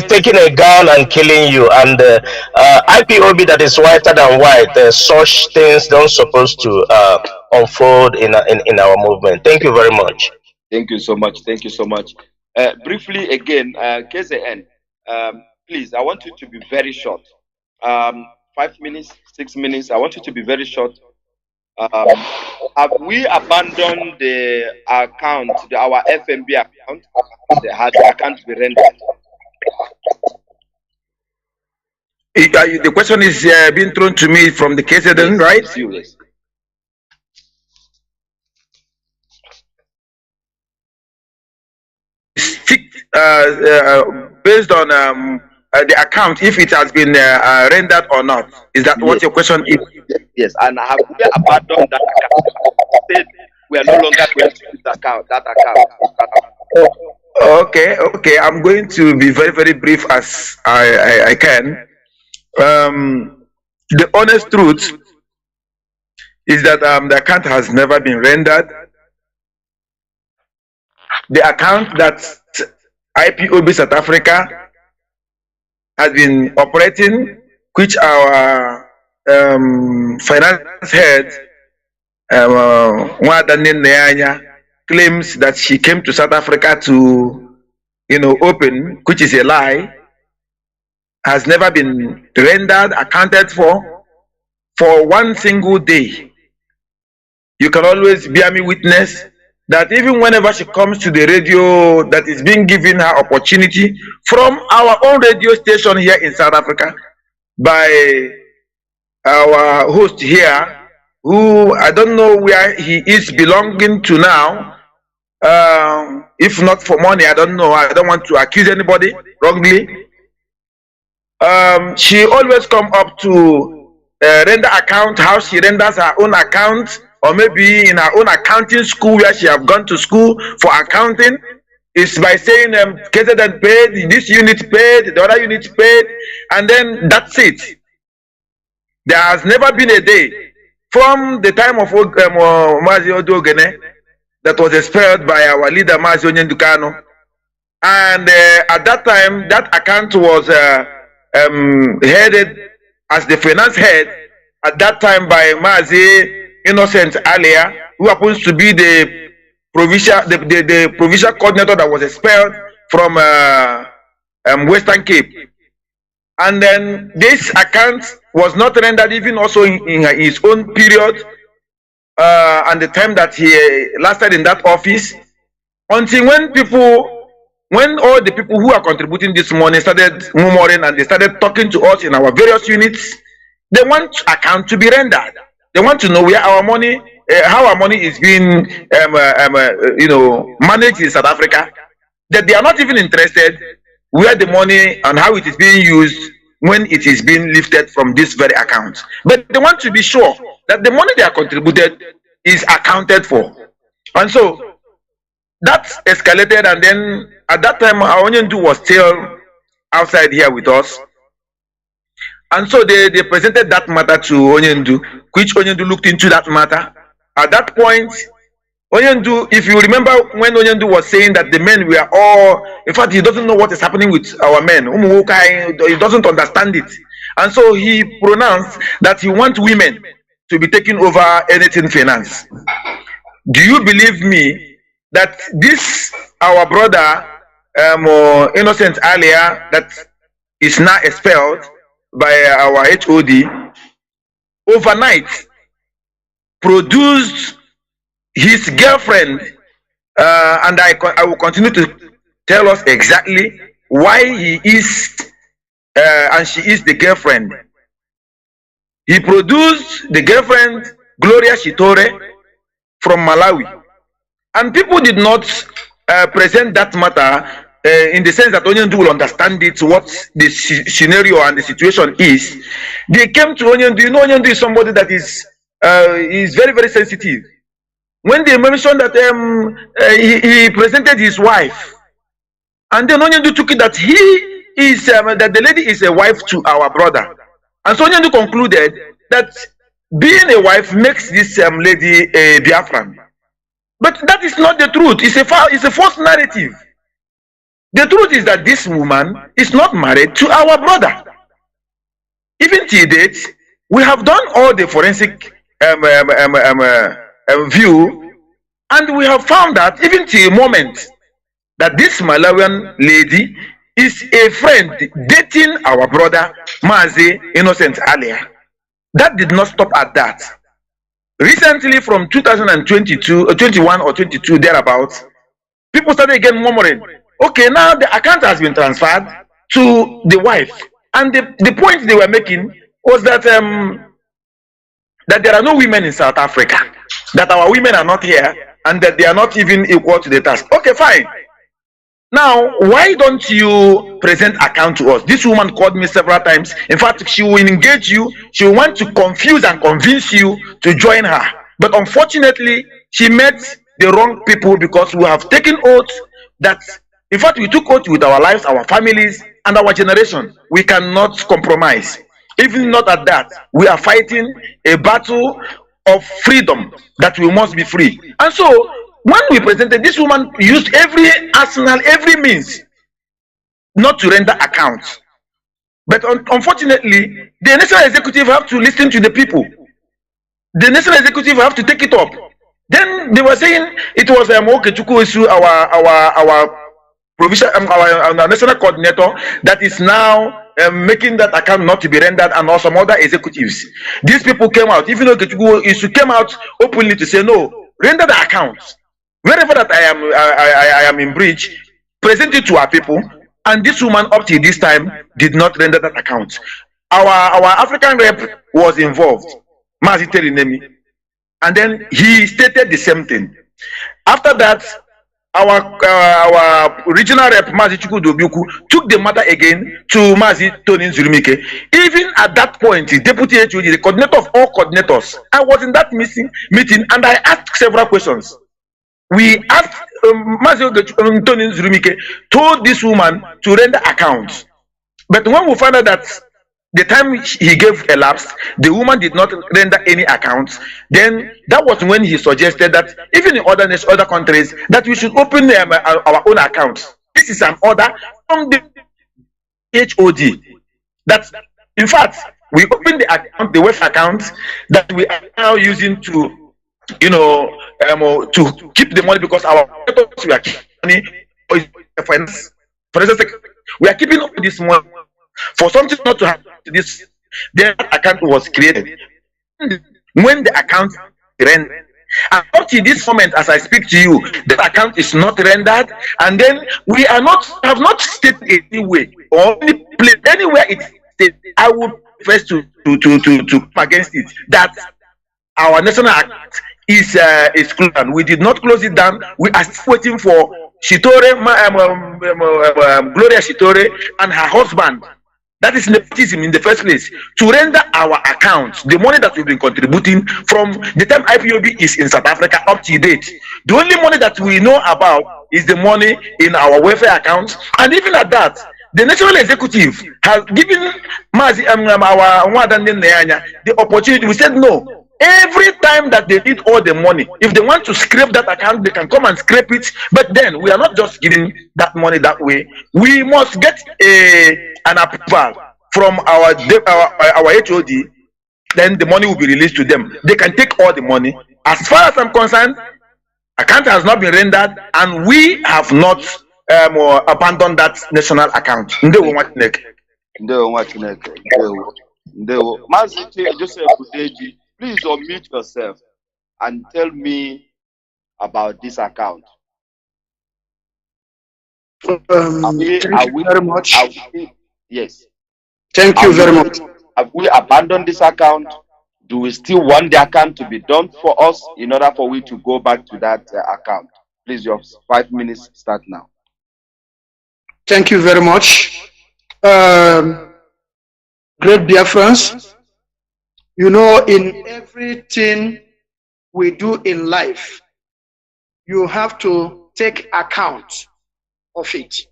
taking a gun and killing you. And IPOB that is whiter than white, such things don't supposed to unfold in our movement. Thank you very much. Thank you so much. Thank you so much. Briefly again, KZN, please, I want you to be very short. 5 minutes, 6 minutes. I want you to be very short. Have we abandoned the account, our FMB account? Has the account been rendered? The question is being thrown to me from the KZN, right? Yes. Based on the account, if it has been rendered or not. Is that what your question is? Yes, and have we abandoned that account? We are no longer going to use that account. Okay. I'm going to be very, very brief as I can. The honest truth is that the account has never been rendered. The account that IPOB South Africa has been operating, which our finance head, claims that she came to South Africa to, open, which is a lie, has never been rendered, accounted for one single day. You can always bear me witness that even whenever she comes to the radio that is being given her opportunity from our own radio station here in South Africa by our host here, who I don't know where he is belonging to now, if not for money, I don't know, I don't want to accuse anybody wrongly. She always come up to render account, how she renders her own account, or maybe in her own accounting school where she have gone to school for accounting, is by saying KZN paid, this unit paid, the other unit paid, and then that's it. There has never been a day from the time of Mazi Odogene that was expelled by our leader Mazi Kanu, and at that time that account was headed as the finance head at that time by Mazi Innocent Alia, who happens to be the provincial coordinator that was expelled from Western Cape. And then this account was not rendered even also in his own period and the time that he lasted in that office, until when all the people who are contributing this money started murmuring and they started talking to us in our various units. They want account to be rendered. They want to know where our money, how our money is being, managed in South Africa. That they are not even interested where the money and how it is being used when it is being lifted from this very account. But they want to be sure that the money they are contributed is accounted for. And so that escalated, and then at that time, Onyendu was still outside here with us. And so they presented that matter to Onyendu, which Onyendu looked into that matter. At that point, Onyendu, if you remember when Onyendu was saying that the men were all, in fact, he doesn't know what is happening with our men. He doesn't understand it. And so he pronounced that he wants women to be taking over anything finance. Do you believe me that this, our brother, Innocent Alia, that is now expelled by our HOD, overnight produced his girlfriend, and I will continue to tell us exactly why he is and she is the girlfriend. He produced the girlfriend Gloria Shitore from Malawi, and people did not present that matter in the sense that Onyendu will understand it, what the scenario and the situation is. They came to Onyendu. You know, Onyendu is somebody that is very, very sensitive. When they mentioned that he presented his wife, and then Onyendu took it that he is that the lady is a wife to our brother. And so Nyandu concluded that being a wife makes this lady a Biafran. But that is not the truth. It's a false narrative. The truth is that this woman is not married to our brother. Even till date, we have done all the forensic view, and we have found that even till the moment that this Malawian lady is a friend dating our brother Mazi Innocent earlier. That did not stop at that. Recently, from 2022, 21 or 22 thereabouts, people started again murmuring, okay, now the account has been transferred to the wife. And the point they were making was that that there are no women in South Africa, that our women are not here, and that they are not even equal to the task. Okay, fine. Now, why don't you present account to us? This woman called me several times. In fact, she will engage you. She will want to confuse and convince you to join her. But unfortunately, she met the wrong people, because we have taken oath that, in fact, we took oath with our lives, our families, and our generation. We cannot compromise. Even not at that, we are fighting a battle of freedom, that we must be free. And so, when we presented, this woman used every arsenal, every means not to render accounts. But unfortunately, the national executive have to listen to the people. The national executive have to take it up. Then they were saying it was Okechukwu issue, our provincial, our national coordinator, that is now making that account not to be rendered, and also some other executives. These people came out, even though Okechukwu issue came out openly to say, no, render the accounts. Wherever that I am in breach, present it to our people. And this woman up to this time did not render that account. Our African rep was involved, Mazi Telinemi, and then he stated the same thing. After that, our regional rep Mazi Chukwudobiuku took the matter again to Mazi Tony Nzurumike. Even at that point, the deputy HOD, the coordinator of all coordinators, I was in that meeting, and I asked several questions. We asked Mazi Tony Nzurumike told this woman to render accounts, but when we found out that the time he gave elapsed, the woman did not render any accounts, then that was when he suggested that even in other countries, that we should open our own accounts. This is an order from the HOD. That, in fact, we opened the account, the West account, that we are now using to, you know, to keep the money, because our we are keeping money for instance, we are keeping this money for something not to happen to this. Their account was created when the account rendered, and up to this moment, as I speak to you, the account is not rendered, and then we have not stated anywhere or any place anywhere it stated. I would first to against it that our national act is closed. We did not close it down. We are still waiting for Shitore, Gloria Shitore, and her husband. That is nepotism in the first place, to render our accounts, the money that we've been contributing from the time IPOB is in South Africa up to date. The only money that we know about is the money in our welfare accounts, and even at that, the national executive has given Mazi the opportunity. We said no. Every time that they need all the money, if they want to scrape that account, they can come and scrape it. But then we are not just giving that money that way. We must get an approval from our HOD. Then the money will be released to them. They can take all the money. As far as I'm concerned, account has not been rendered, and we have not abandoned that national account. Please unmute yourself and tell me about this account. Thank you very much. Yes. Thank you very much. Have we abandoned this account? Do we still want the account to be done for us in order for we to go back to that account? Please, your 5 minutes start now. Thank you very much. Great Biafrans. You know, in everything we do in life, you have to take account of it.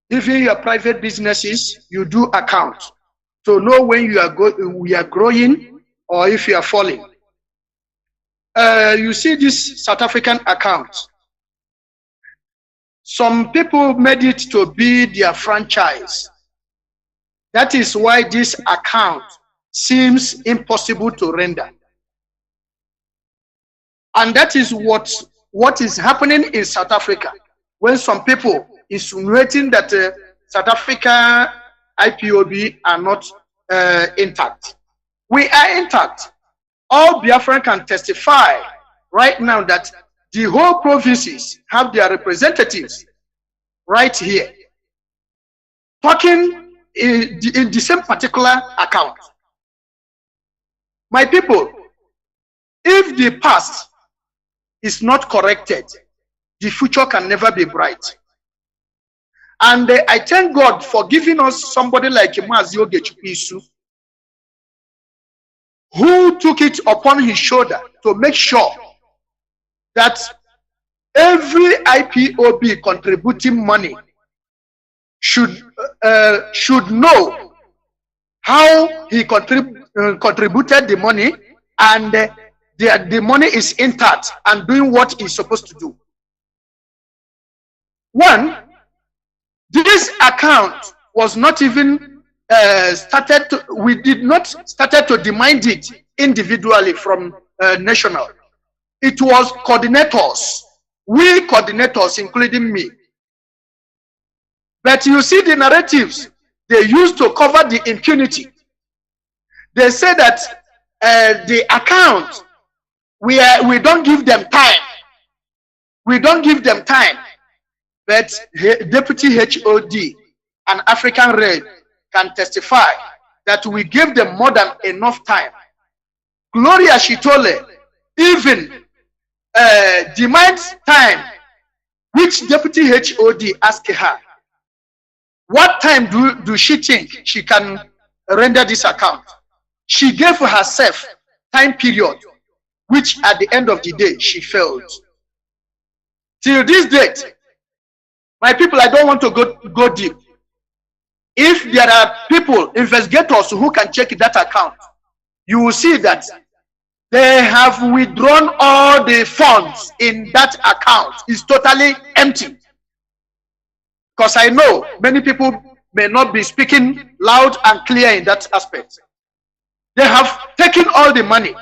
Even your private businesses, you do account. to know when we are growing or if you are falling. You see this South African account. Some people made it to be their franchise. That is why this account seems impossible to render. And that is what is happening in South Africa when some people insinuating that South Africa IPOB are not intact. We are intact. All Biafran can testify right now that the whole provinces have their representatives right here talking in the same particular account. My people, if the past is not corrected, the future can never be bright. And I thank God for giving us somebody like Mazi who took it upon his shoulder to make sure that every IPOB contributing money should know how he contributed the money, and the money is intact and doing what it's supposed to do. One, this account was not even we did not started to demand it individually from national. It was coordinators, we coordinators, including me. But you see the narratives they used to cover the impunity. They say that the account, we don't give them time. We don't give them time. But Deputy HOD, an African Red, can testify that we gave them more than enough time. Gloria Shitole even demands time, which Deputy HOD asked her, what time do she think she can render this account? She gave herself time period, which at the end of the day, she failed. Till this date, my people, I don't want to go deep. If there are people, investigators who can check that account, you will see that they have withdrawn all the funds in that account. It's totally empty. Because I know many people may not be speaking loud and clear in that aspect. They have taken all the money.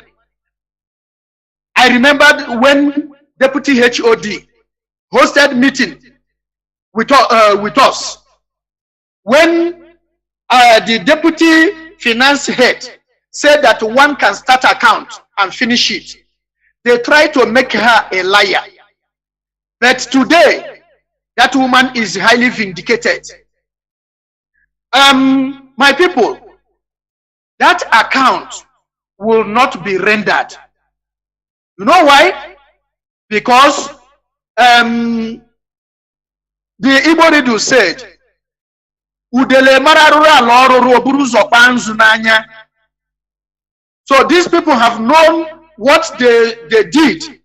I remembered when Deputy HOD hosted meeting with us. When the Deputy Finance Head said that one can start account and finish it, they tried to make her a liar. But today, that woman is highly vindicated. My people, that account will not be rendered. You know why? Because the Igbo Ridu said, so these people have known what they did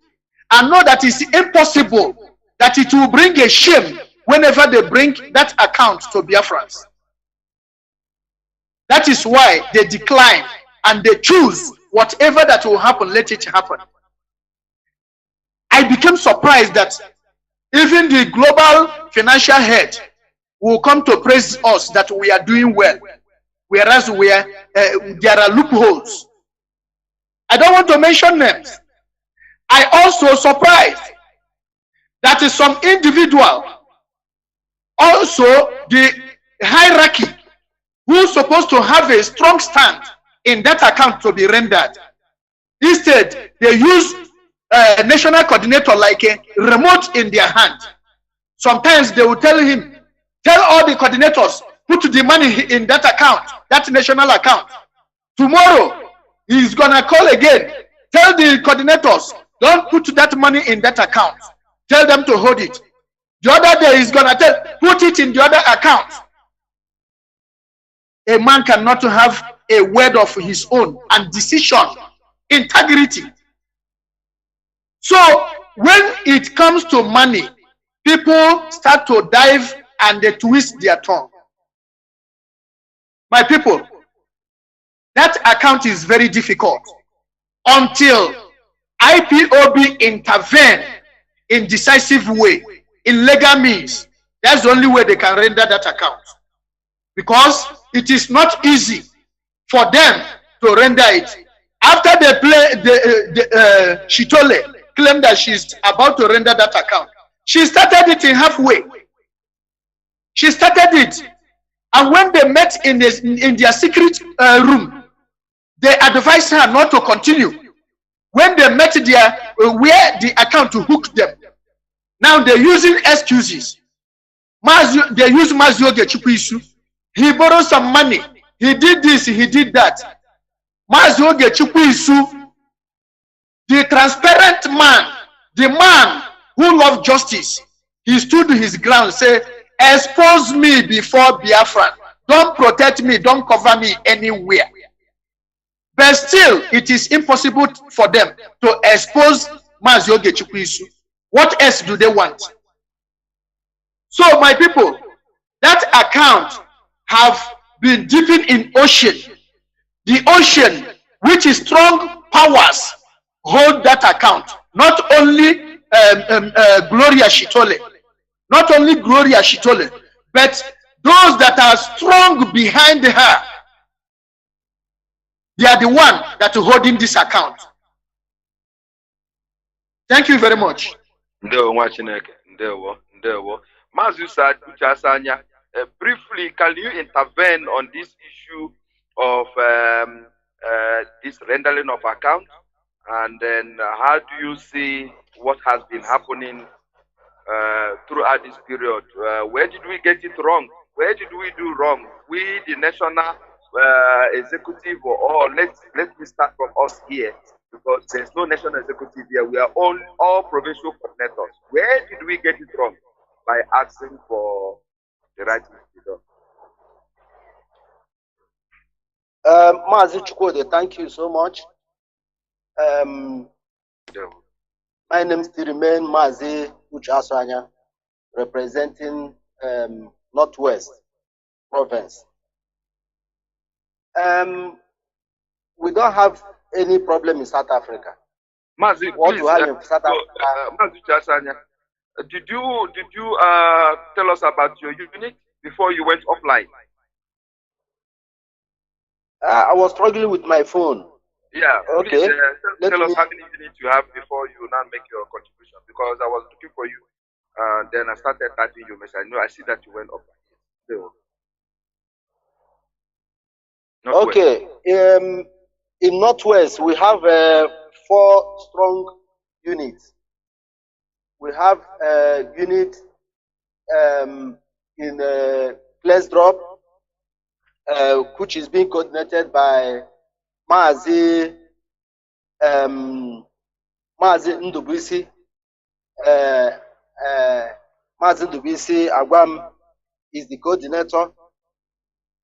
and know that it's impossible that it will bring a shame whenever they bring that account to Biafrans. That is why they decline and they choose whatever that will happen, let it happen. I became surprised that even the global financial head will come to praise us that we are doing well, whereas there are loopholes. I don't want to mention names. I also surprised that some individual, also the hierarchy, who's supposed to have a strong stand in that account to be rendered. Instead, they use a national coordinator like a remote in their hand. Sometimes they will tell him, tell all the coordinators, put the money in that account, that national account. Tomorrow, he's gonna call again. Tell the coordinators, don't put that money in that account. Tell them to hold it. The other day, he's gonna tell, put it in the other account. A man cannot have a word of his own and decision, integrity. So when it comes to money, people start to dive and they twist their tongue. My people, that account is very difficult until IPOB intervene in decisive way, in legal means. That's the only way they can render that account. Because it is not easy for them to render it. After they play, Shitole claimed that she's about to render that account. She started it in halfway. She started it. And when they met in their secret room, they advised her not to continue. When they met there, where the account to hook them. Now they're using excuses. They use Mazi Ogechukwu. He borrowed some money. He did this, he did that. Mazi Ogechukwu, the transparent man, the man who loved justice, he stood his ground, say, expose me before Biafra. Don't protect me, don't cover me anywhere. But still, it is impossible for them to expose Mazi Ogechukwu. What else do they want? So, my people, that account have been dipping in ocean. The ocean, which is strong powers, hold that account. Not only Gloria Shitole, not only Gloria Shitole, but those that are strong behind her. They are the one that are holding this account. Thank you very much. Mazi Uchasanya, briefly, can you intervene on this issue of this rendering of account? And then how do you see what has been happening throughout this period? Where did we get it wrong? Where did we do wrong? We, the national executive, or let me start from us here, because there's no national executive here. We are all provincial coordinators. Where did we get it wrong by asking for the right to be done? Mazi Chukwudi, thank you so much. My name still remains Mazi Uchasanya, representing Northwest Province. We don't have any problem in South Africa. Mazi, what please, we have in South Africa. Mazi Uchasanya, did you tell us about your unit before you went offline? I was struggling with my phone. Yeah. Okay. Please, tell us how many units you have before you now make your contribution, because I was looking for you. Then I started typing your message. I see that you went offline. So, okay. In Northwest, we have 4 strong units. We have a unit in Place Drop, which is being coordinated by Mazi Ndubisi. Mazi Ndubisi Agwam is the coordinator.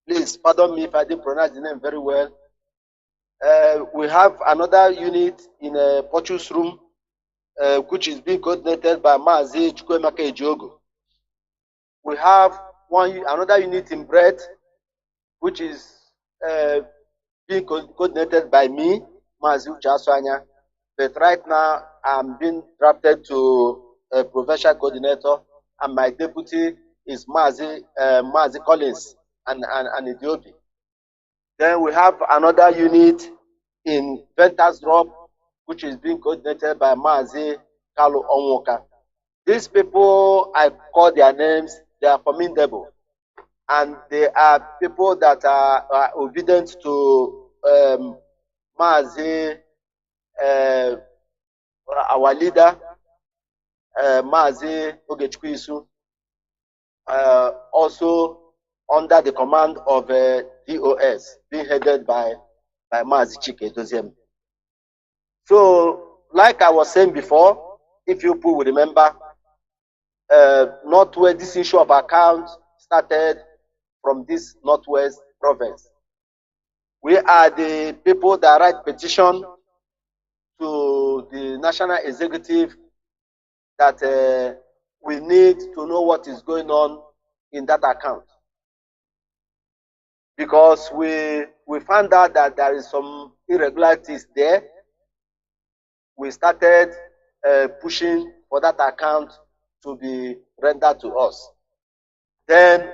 Please pardon me if I didn't pronounce the name very well. We have another unit in a Portuguese room, which is being coordinated by Mazi Chukwemaka Ejogo. We have another unit in Bread, which is being coordinated by me, Mazi Uchasanya. But right now, I'm being drafted to a provincial coordinator, and my deputy is Mazi Collins and Idiobi. Then we have another unit in Ventas Drop, which is being coordinated by Mazi Kalu Onwoka. These people, I call their names, they are formidable. And they are people that are obedient to Mazi, our leader, Mazi Ogechukwu, also under the command of DOS, being headed by Mazi Chike Doziem. So, like I was saying before, if you people will remember, Northwest, this issue of accounts started from this Northwest province. We are the people that write petition to the national executive that we need to know what is going on in that account. Because we we found out that there is some irregularities there, we started pushing for that account to be rendered to us. Then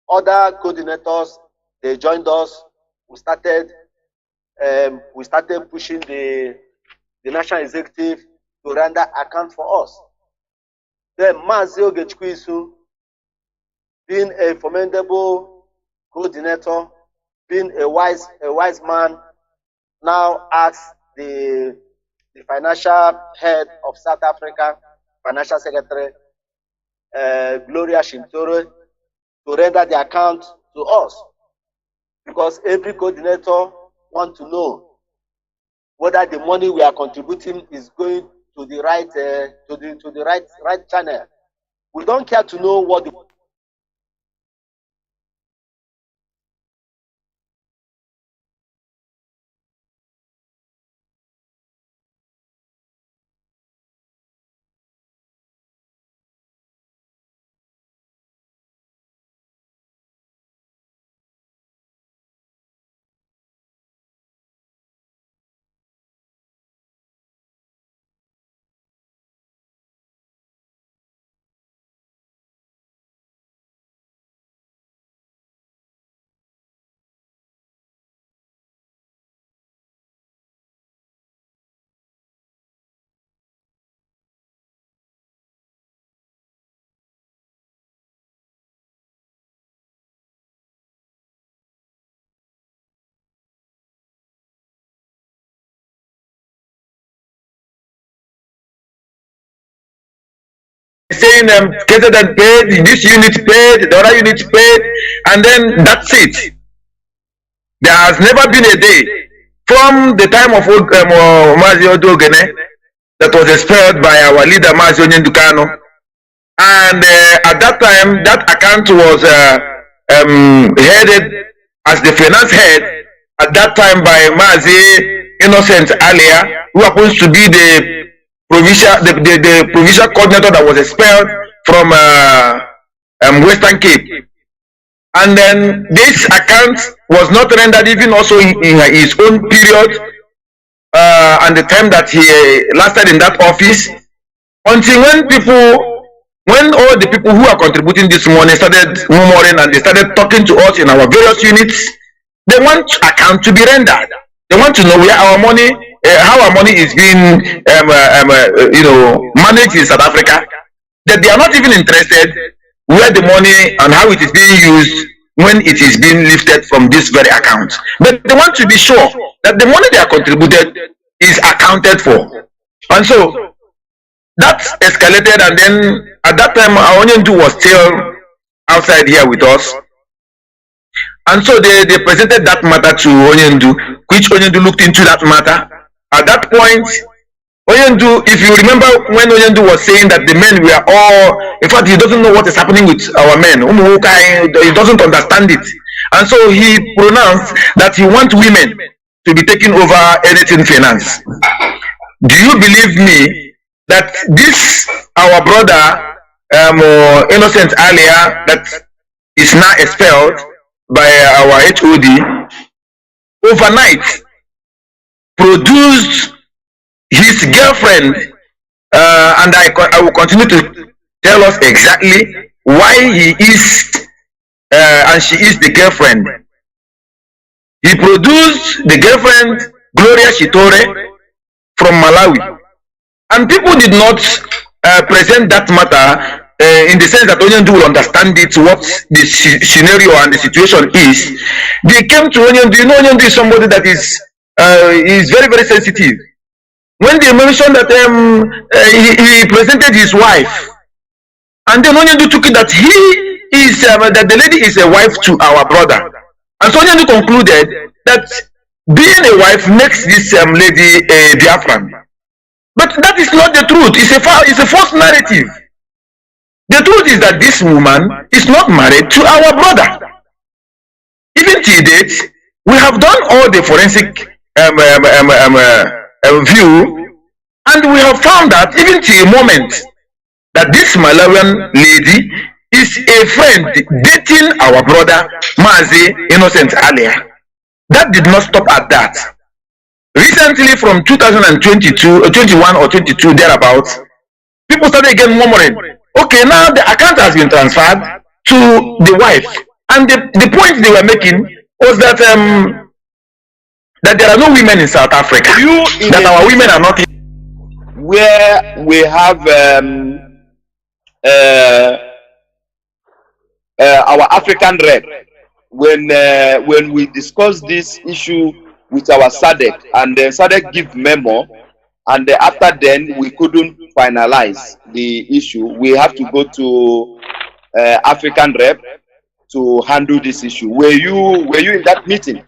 other coordinators, they joined us. We started pushing the national executive to render account for us. Then Mazi Ogechukwu, being a formidable coordinator, being a wise man, now asks the financial head of South Africa, financial secretary, Gloria Shintore, to render the account to us, because every coordinator wants to know whether the money we are contributing is going to the right right channel. We don't care to know what the saying KZN paid, this unit paid, the other unit paid, and then that's it. There has never been a day from the time of Mazi Odogene that was expelled by our leader Mazi Kanu, and at that time that account was headed as the finance head at that time by Mazi Innocent Alia, who happens to be the provincial coordinator that was expelled from Western Cape. And then this account was not rendered even also in his own period and the time that he lasted in that office, until when all the people who are contributing this money started murmuring and they started talking to us in our various units. They want account to be rendered. They want to know where our money, how our money is being managed in South Africa. That they are not even interested where the money and how it is being used when it is being lifted from this very account. But they want to be sure that the money they are contributed is accounted for. And so that escalated, and then at that time Onyendu was still outside here with us. And so they presented that matter to Onyendu, which Onyendu looked into that matter. At that point, Onyendu, if you remember when Onyendu was saying that the men were all, in fact, he doesn't know what is happening with our men. He doesn't understand it. And so he pronounced that he wants women to be taking over anything finance. Do you believe me that this, our brother, Innocent Alia, that is now expelled by our HOD, overnight produced his girlfriend, and I will continue to tell us exactly why he is and she is the girlfriend. He produced the girlfriend Gloria Shitore from Malawi, and people did not present that matter in the sense that Onyendu will understand it, what the scenario and the situation is. They came to Onyendu. You know, Onyendu is somebody that is very, very sensitive. When they mentioned that he presented his wife, and then Onyendu took it that he is that the lady is a wife to our brother, and so Onyendu concluded that being a wife makes this lady a Biafran. But that is not the truth. It's a false narrative. The truth is that this woman is not married to our brother. Even till date, we have done all the forensic view, and we have found that even till the moment that this Malawian lady is a friend dating our brother Mazi Innocent Alia. that did not stop at that. Recently, from 2022, 21 or 22 thereabouts, people started again murmuring, okay, now the account has been transferred to the wife. And the point they were making was that that there are no women in South Africa. That our women are not where we have our African rep. When we discussed this issue with our SADC, and then SADC give memo, and after then we couldn't finalize the issue. We have to go to African rep to handle this issue. Were you in that meeting?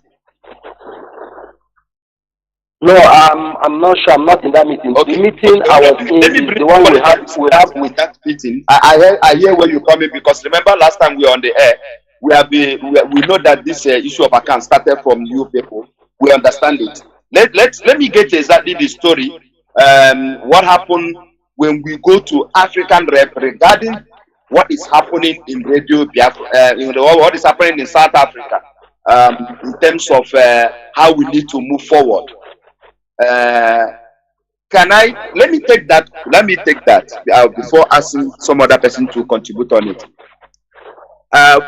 No, I'm not sure. I'm not in that meeting. Okay. The meeting I was in, the one we have with that meeting. I hear where you're coming, because remember last time we were on the air, we know that this issue of account started from you people. We understand it. Let me get exactly the story. What happened when we go to African rep regarding what is happening in Radio Biafra, what is happening in South Africa, in terms of how we need to move forward. Let me take that before asking some other person to contribute on it.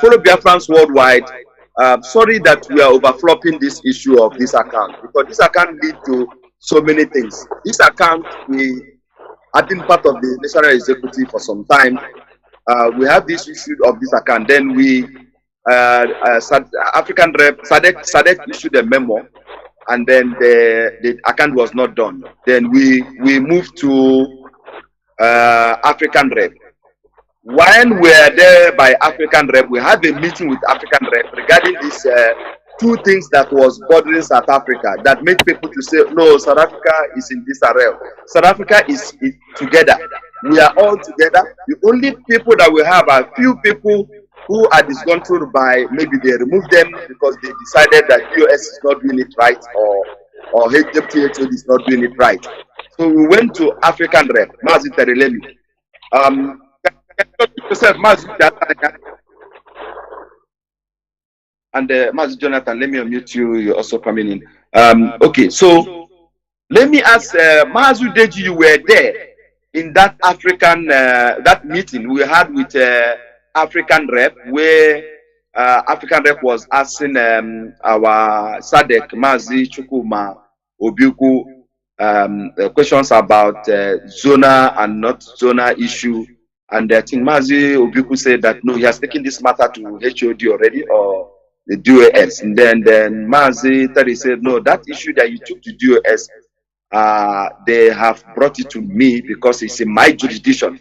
Follow Biafrans worldwide. Sorry that we are overflopping this issue of this account, because this account leads to so many things. This account, I've been part of the National Executive for some time. We have this issue of this account. Then African rep SADC issued a memo, and then the account was not done. Then we moved to African rep. When we are there by African rep, we had a meeting with African rep regarding these two things that was bothering South Africa, that made people to say, no, South Africa is in disarray. South Africa is together. We are all together. The only people that we have are few people who are disgruntled by, maybe they removed them because they decided that US is not doing it right, or HWTHO is not doing it right. So we went to African rep, Mazi Terelemi. And Mazi Jonathan, let me unmute you. You're also coming in. Okay, so let me ask Mazi Deji, you were there in that African that meeting we had with African rep, where African rep was asking our SADC Mazi Chukuma Obiuku questions about zona and not zona issue. And I think Mazi Obiuku said that no, he has taken this matter to HOD already, or the DOS. And then Mazi Tari said, no, that issue that you took to DOS, they have brought it to me because it's in my jurisdiction.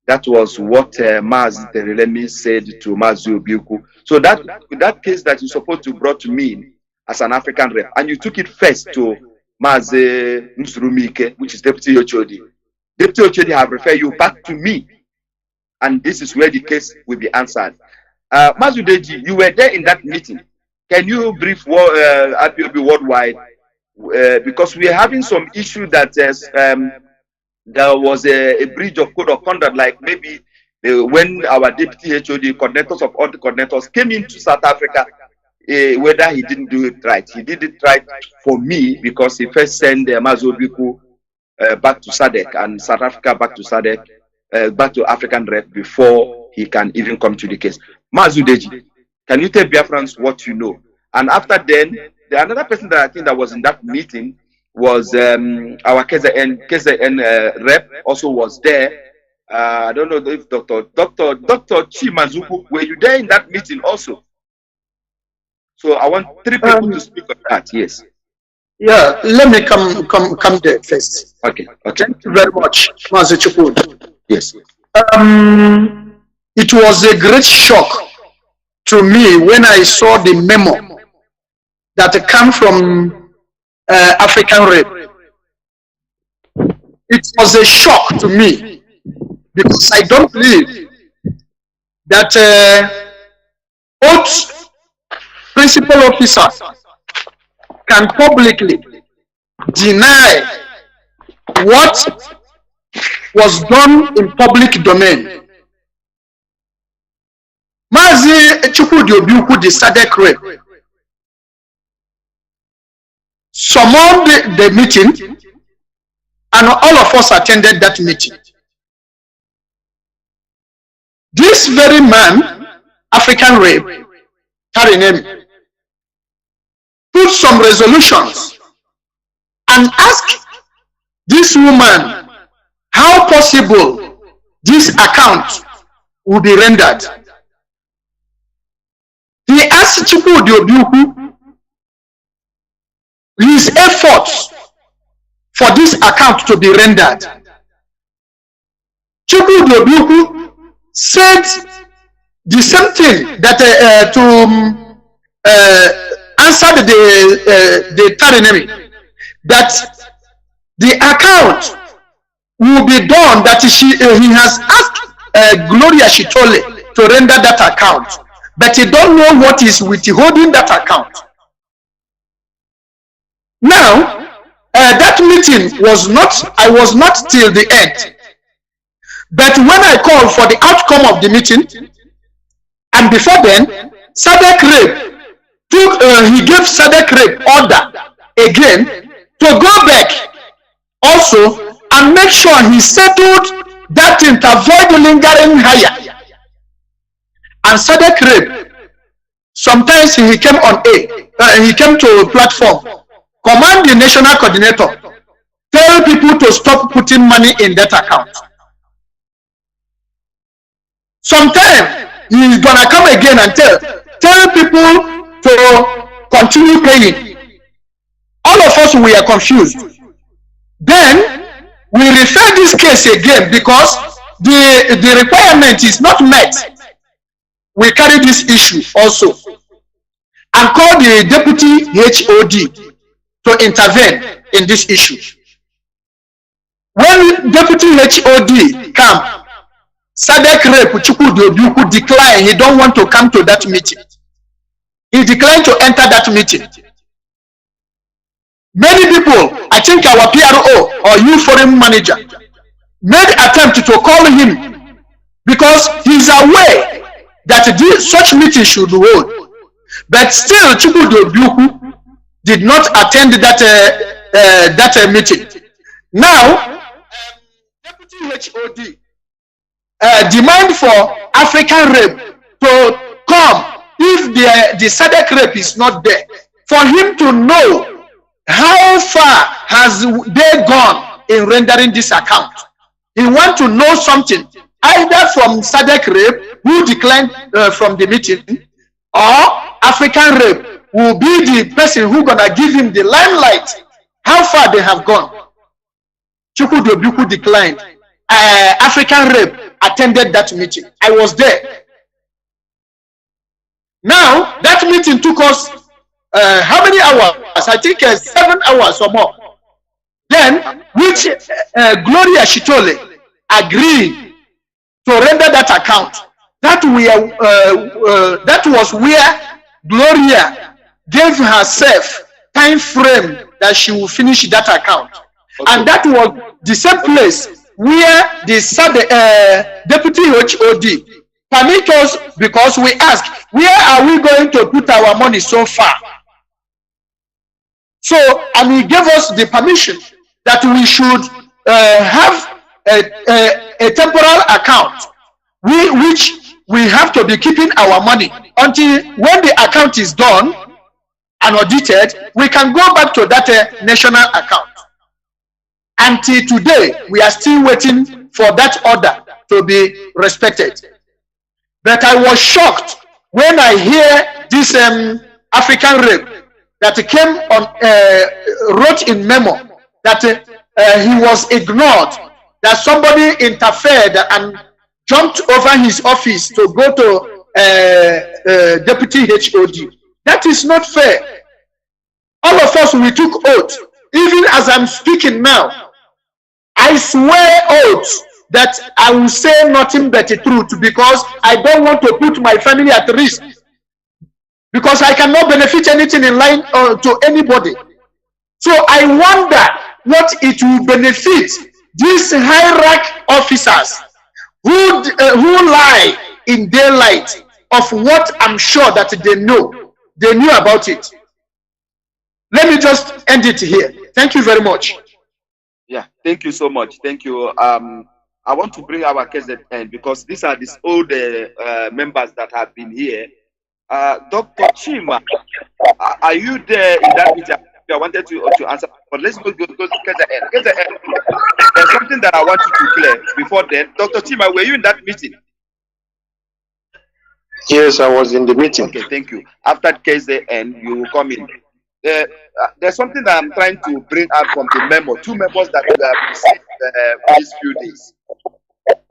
That was what Mazi Terelemi said to Mazi Obiuku. So that case that you're supposed to brought to me as an African rep, and you took it first to Mazi Msurumike, which is Deputy HOD. Deputy HOD have referred you back to me. And this is where the case will be answered. Mazi Deji, you were there in that meeting. Can you brief IPOB worldwide? Because we are having some issue that there was a breach of code of conduct, like maybe when our deputy HOD coordinators of all the coordinators came into South Africa, whether he didn't do it right. He did it right for me because he first sent Mazi Obiuku back to SADC, and South Africa back to SADC. Back to African rep before he can even come to the case. Mazi Deji, can you tell Biafrans what you know? And after then, another person that I think that was in that meeting was our KZN rep also was there. I don't know if Dr. Chimazuku, were you there in that meeting also? So I want three people to speak on that. Yes. Yeah, let me come there first. Okay. Thank you very much, Mazi Chukwu. Yes. It was a great shock to me when I saw the memo that came from African rep. It was a shock to me because I don't believe that both principal officers can publicly deny what was done in public domain. Mazi Chukwudi Obiuku, the SADC rep, summoned the meeting, and all of us attended that meeting. This very man, African rape, Tarinemi, put some resolutions and asked this woman how possible this account would be rendered. He asked Chukwudi Obiukwu his efforts for this account to be rendered. Chukwudi Obiukwu said the same thing, that to answer the Tarinemi, that the account will be done, that he has asked Gloria Shitole to render that account, but he don't know what is withholding that account. Now, that meeting was not, I was not till the end. But when I called for the outcome of the meeting, and before then, Sadek Rep he gave Sadek Rep order again to go back also and make sure he settled that thing to avoid lingering higher. And Sadek Rep, sometimes he came on he came to a platform, command the national coordinator, tell people to stop putting money in that account. Sometime he's gonna come again and tell people to continue paying. All of us, we are confused. Then we refer this case again because the requirement is not met. We carry this issue also and call the deputy HOD to intervene in this issue. When deputy HOD come, Sadek Rep Chukwudi Obiukwu declined. He don't want to come to that meeting. He declined to enter that meeting. Many people, I think our PRO or youth foreign manager, made attempt to call him because he's aware that such meeting should hold. But still, Chukwudi Obiukwu did not attend that meeting. Now, deputy HOD demand for African Rep to come if the Sadek Rep is not there, for him to know how far has they gone in rendering this account. He want to know something either from Sadek Rep, who declined from the meeting, or African Rep will be the person who gonna give him the limelight how far they have gone. Chukwudi Obiukwu declined. African Rep attended that meeting. I was there. Now that meeting took us how many hours? I think 7 hours or more. Then, which Gloria Shitole agreed to render that account. That was where Gloria gave herself time frame that she will finish that account. Okay. And that was the same place where the deputy HOD permit us, because we asked, where are we going to put our money so far? So, and he gave us the permission that we should have a temporal account, which we have to be keeping our money until when the account is done and audited, we can go back to that national account. Until today, we are still waiting for that order to be respected. But I was shocked when I hear this African Rep that came on, wrote in memo that he was ignored, that somebody interfered and jumped over his office to go to deputy HOD. That is not fair. All of us, we took oath. Even as I'm speaking now, I swear oath that I will say nothing but the truth, because I don't want to put my family at risk, because I cannot benefit anything in line to anybody. So I wonder what it will benefit these high-rank officers who lie in daylight of what I'm sure that they knew about it. Let me just end it here. Thank you very much. Yeah, thank you so much. Thank you. I want to bring our case at end because these are these old members that have been here. Dr. Chima, are you there in that meeting? I wanted to answer, but let's go to the end. There's something that I want you to clear before then. Dr. Chima, were you in that meeting? Yes, I was in the meeting. Okay, thank you. After case the end, you will come in. There's something that I'm trying to bring out from the memo. 2 memos that we have received these few days.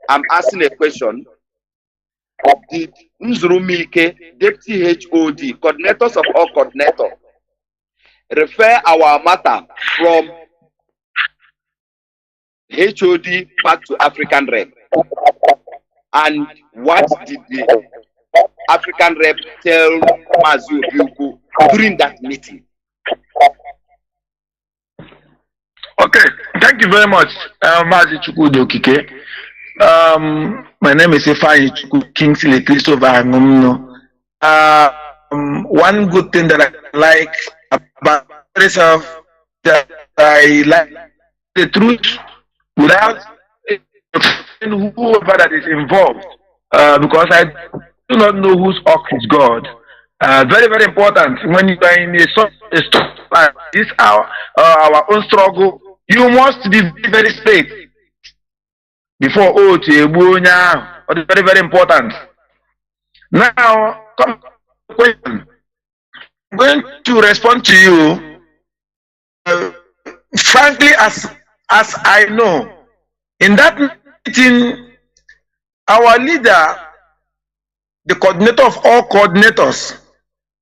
I'm asking a question. Did Nzurumike, Deputy HOD, coordinators of all coordinators, refer our matter from HOD back to African rep? And what did the African rep tell Mazi Obiuku during that meeting? Okay, thank you very much, Mazi Chukwudo Kike. My name is Ifeanyi Chukwu Kingsley Christopher Angomno. One good thing that I like about myself, that I like the truth without whoever that is involved, because I do not know whose ox is God. Very, very important when you are in a stuff like this, our own struggle. You must be very straight before very, very important. Now, come question. I'm going to respond to you. Frankly, as I know, in that meeting, our leader, the coordinator of all coordinators,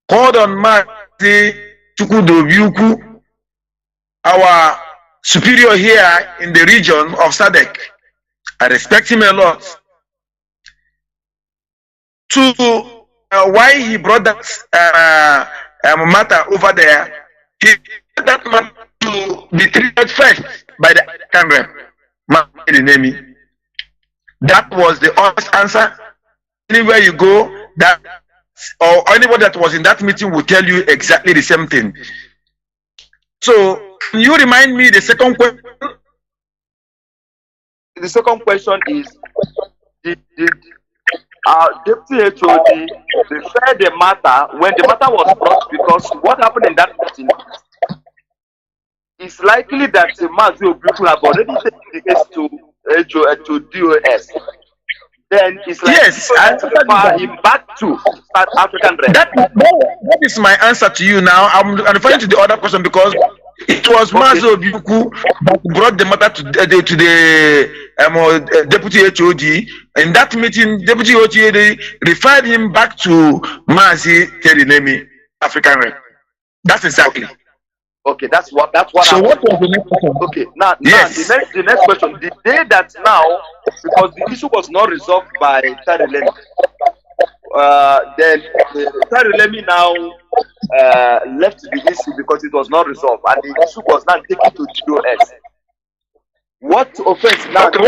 called on Mazi Chukwudo Obiuku, our superior here in the region of SADC. I respect him a lot. To why he brought that matter over there, he brought that matter to be treated first by the African rep. That was the honest answer. Anywhere you go, that or anybody that was in that meeting will tell you exactly the same thing. So, can you remind me the second question? The second question is, did our Deputy HOD refer the matter when the matter was brought? Because what happened in that meeting is likely that Mazi Obiuku have already taken the case to DOS. Then it's like yes, I refer him back to South African rep. That is my answer to you now. I'm referring to the other person because it was Mazi Obiuku that brought the matter to the Deputy HOD. In that meeting, Deputy HOD referred him back to Mazi Terinemi, African rep. That's exactly. Okay, that's what. So what was the next question? Okay, now yes. the next question. The day that now, because the issue was not resolved by Tarilemi, then Tarilemi now left the issue because it was not resolved, and the issue was not taken to GOS. What offense now the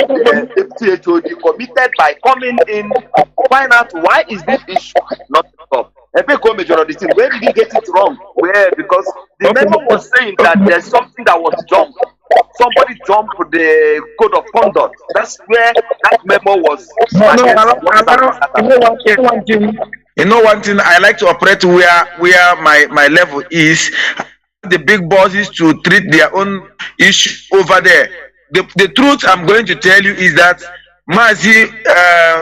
Deputy HOD committed by coming in to find out why is this issue not resolved? Major of the team, where did he get it wrong? Where? Because the memo was saying that there's something that was jumped. Somebody jumped the code of conduct. That's where that memo was. You know one thing, I like to operate where my level is. The big bosses to treat their own issue over there. The truth I'm going to tell you is that Mazi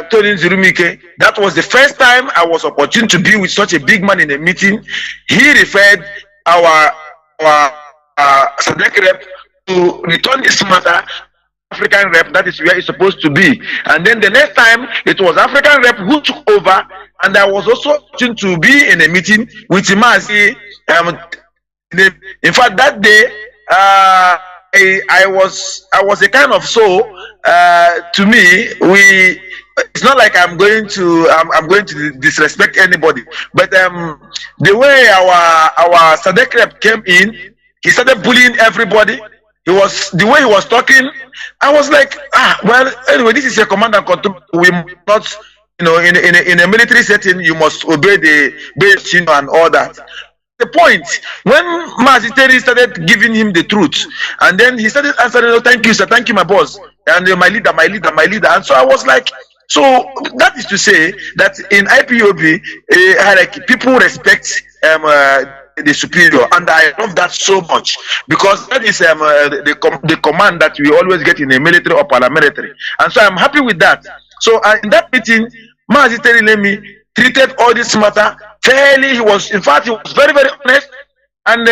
Tony Nzurumike, that was the first time I was opportune to be with such a big man in a meeting. He referred our SADC rep to return this matter African rep, that is where it's supposed to be. And then the next time it was African rep who took over, and I was also opportune to be in a meeting with Mazi. In fact, that day I was a kind of to me, it's not like I'm going to disrespect anybody, but the way our SADC rep came in, he started bullying everybody. The way he was talking, I was like, well, anyway, this is a command and control. We must not, in a military setting, you must obey the base, and all that. the point when Mazi Terry started giving him the truth, and then he started answering, "Oh, thank you, sir, thank you, my boss, and my leader, my leader, my leader." And so I was like, so that is to say that in IPOB hierarchy, people respect the superior, and I love that so much, because that is the command that we always get in a military or paramilitary, and so I'm happy with that. So in that meeting, Mazi Terry Lemi treated all this matter fairly. He was, in fact, he was very, very honest. And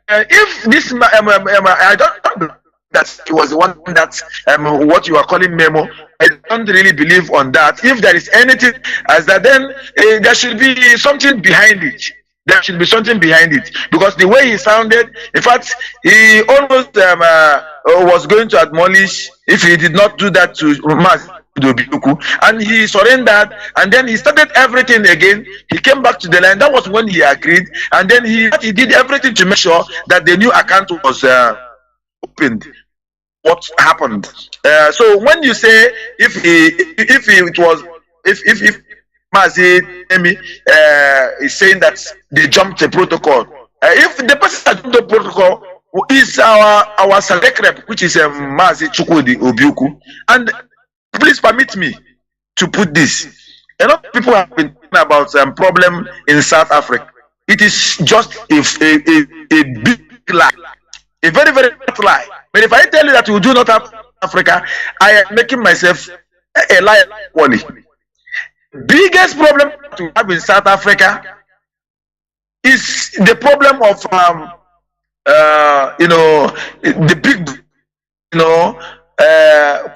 if this, I don't know that he was the one that what you are calling memo. I don't really believe on that. If there is anything as that, then there should be something behind it. There should be something behind it, because the way he sounded, in fact, he almost was going to admonish if he did not do that to Mazi, and he surrendered, and then he started everything again. He came back to the line. That was when he agreed, and then he did everything to make sure that the new account was opened. What happened? So when you say if Mazi is saying that they jumped the protocol, if the person that jumped the protocol is our select rep, which is Mazi Chukwudi Obiuku, and please permit me to put this. A lot of people have been talking about problem in South Africa. It is just a big lie, a very, very big lie. But if I tell you that we do not have Africa, I am making myself a liar. Biggest problem to have in South Africa is the problem of the big,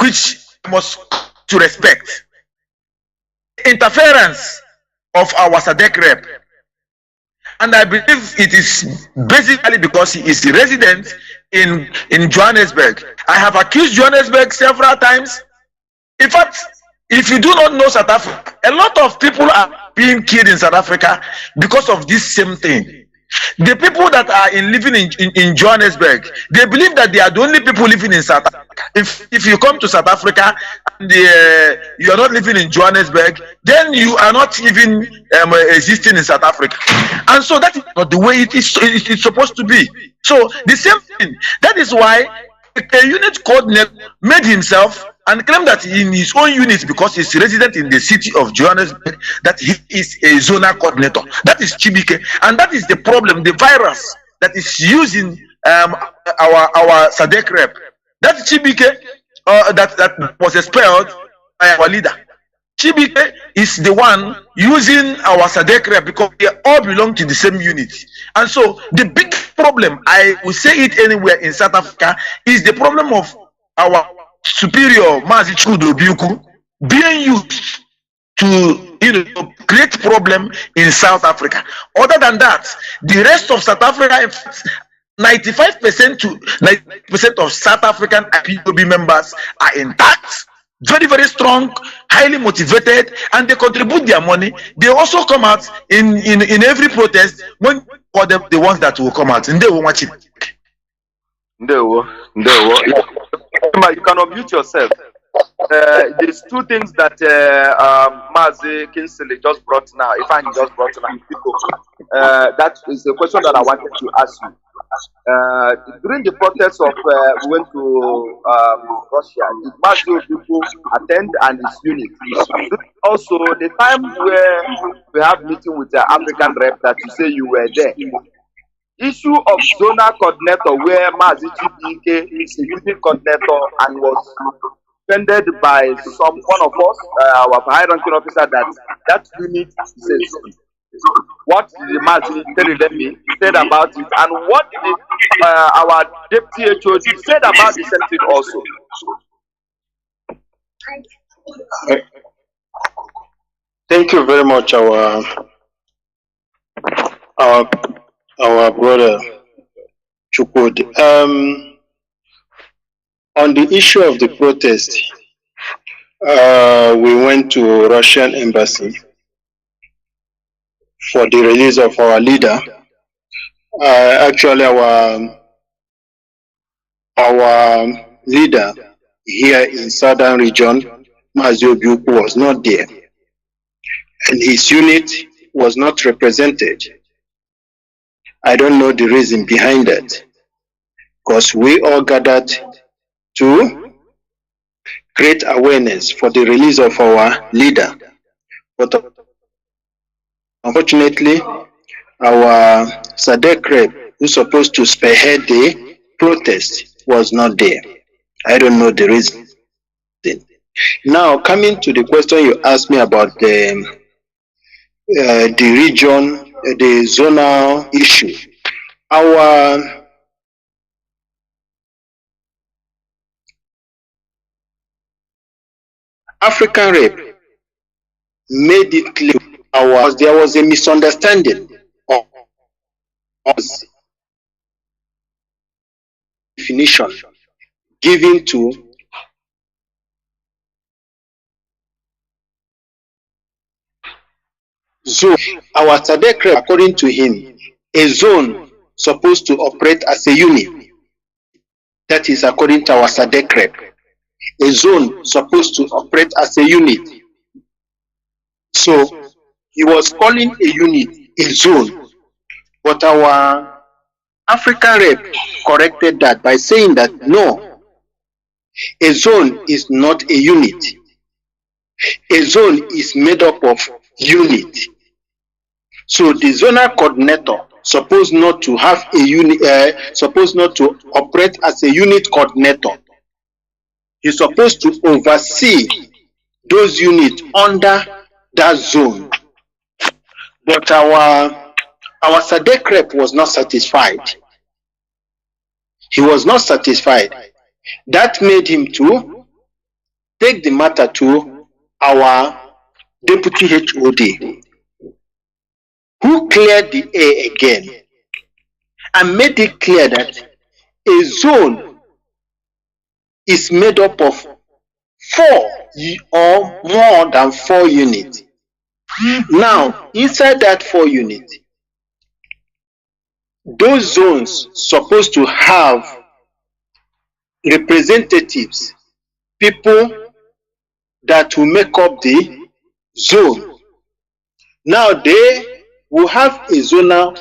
which must to respect interference of our SADC rep, and I believe it is basically because he is a resident in Johannesburg. I have accused Johannesburg several times. In fact, if you do not know South Africa, a lot of people are being killed in South Africa because of this same thing. The people that are living in Johannesburg, they believe that they are the only people living in South Africa. If you come to South Africa and you are not living in Johannesburg, then you are not even existing in South Africa. And so that is not the way it is supposed to be. So the same thing. That is why a unit coordinator made himself and claimed that in his own unit, because he's resident in the city of Johannesburg, that he is a zonal coordinator. That is Chibike, and that is the problem, the virus that is using our SADC rep. That Chibike that was expelled by our leader. Chibike is the one using our SADC rep because they all belong to the same unit. And so the big problem, I will say it anywhere in South Africa, is the problem of our superior Mazi Chukwudi being used to create problem in South Africa. Other than that, the rest of South Africa, in fact, 95% to 90% of South African IPOB members are intact, very, very strong, highly motivated, and they contribute their money. They also come out in every protest when for them the ones that will come out, and they will watch it. You can unmute yourself. There's two things that Mazi Kinsley just brought now. If I just brought now, that is the question that I wanted to ask you. During the protest of we went to Russia, did Mazi people attend and his unit? Also, the time where we have meeting with the African rep that you say you were there. Issue of zonal coordinator where Mazi Chibike is a unit coordinator and was defended by one of us, our high-ranking officer, that unit says. What did Mazi tell me said about it, and what did our deputy HOD said about the same thing also? Thank you very much, our brother Chukwudi. On the issue of the protest, we went to Russian embassy for the release of our leader. Actually, our leader here in southern region, Mazi Obiuku, was not there, and his unit was not represented. I don't know the reason behind that, because we all gathered to create awareness for the release of our leader. But unfortunately, our SADC rep, who's supposed to spearhead the protest, was not there. I don't know the reason. Now, coming to the question you asked me about the region, the zonal issue. Our African rep made it clear there was a misunderstanding of definition given to zone. Our SADC rep, according to him, a zone supposed to operate as a unit. That is according to our SADC rep. A zone supposed to operate as a unit. So he was calling a unit a zone, but our African rep corrected that by saying that no, a zone is not a unit. A zone is made up of unit. So the zonal coordinator supposed not to have a unit, supposed not to operate as a unit coordinator. He's supposed to oversee those units under that zone. But our SADC rep was not satisfied. He was not satisfied. That made him to take the matter to our deputy HOD, who cleared the air again and made it clear that a zone is made up of 4 or more than 4 units. Now, inside that 4 units, those zones supposed to have representatives, people that will make up the zone. Now they will have a zonal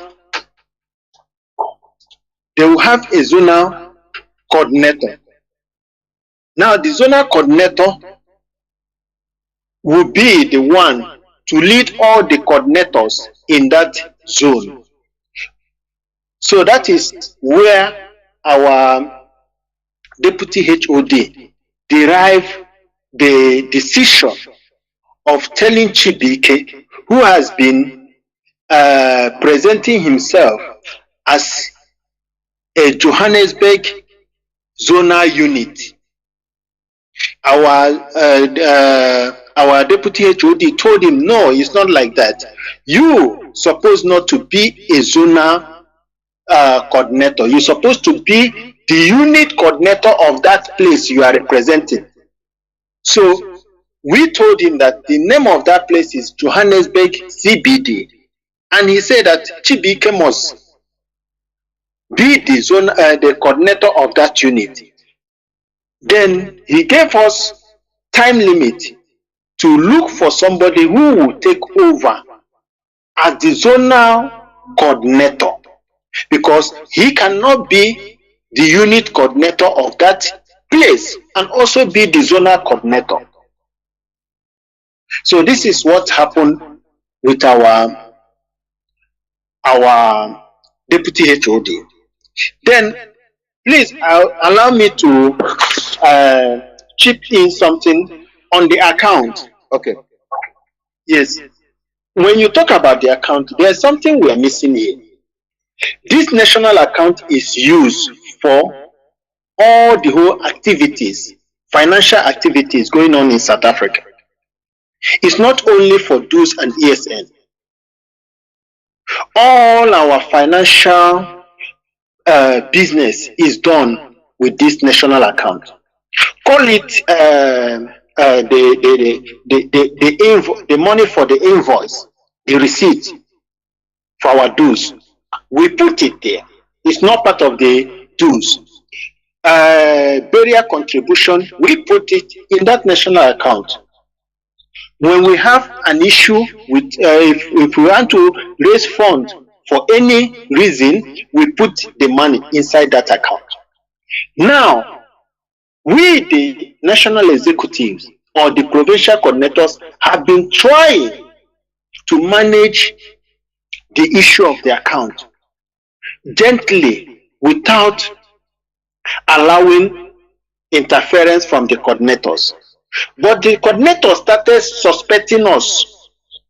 coordinator. Now the zonal coordinator will be the one to lead all the coordinators in that zone. So that is where our deputy HOD derived the decision of telling Chibike, who has been presenting himself as a Johannesburg zonal unit. Our deputy HOD told him, no, it's not like that. You supposed not to be a zonal coordinator. You're supposed to be the unit coordinator of that place you are representing. So we told him that the name of that place is Johannesburg CBD, and he said that Chibike must be the coordinator of that unit. Then he gave us time limit to look for somebody who will take over as the zonal coordinator, because he cannot be the unit coordinator of that place and also be the zonal coordinator. So this is what happened with our deputy HOD. Then please allow me to chip in something on the account. Okay. Yes. When you talk about the account, there's something we are missing here. This national account is used for all the whole activities, financial activities going on in South Africa. It's not only for dues and ESN. All our financial business is done with this national account. Call it the money for the invoice, the receipt for our dues. We put it there. It's not part of the dues. Burial contribution, we put it in that national account. When we have an issue with, if we want to raise funds for any reason, we put the money inside that account. Now, we, the national executives or the provincial coordinators, have been trying to manage the issue of the account gently without allowing interference from the coordinators. But the coordinators started suspecting us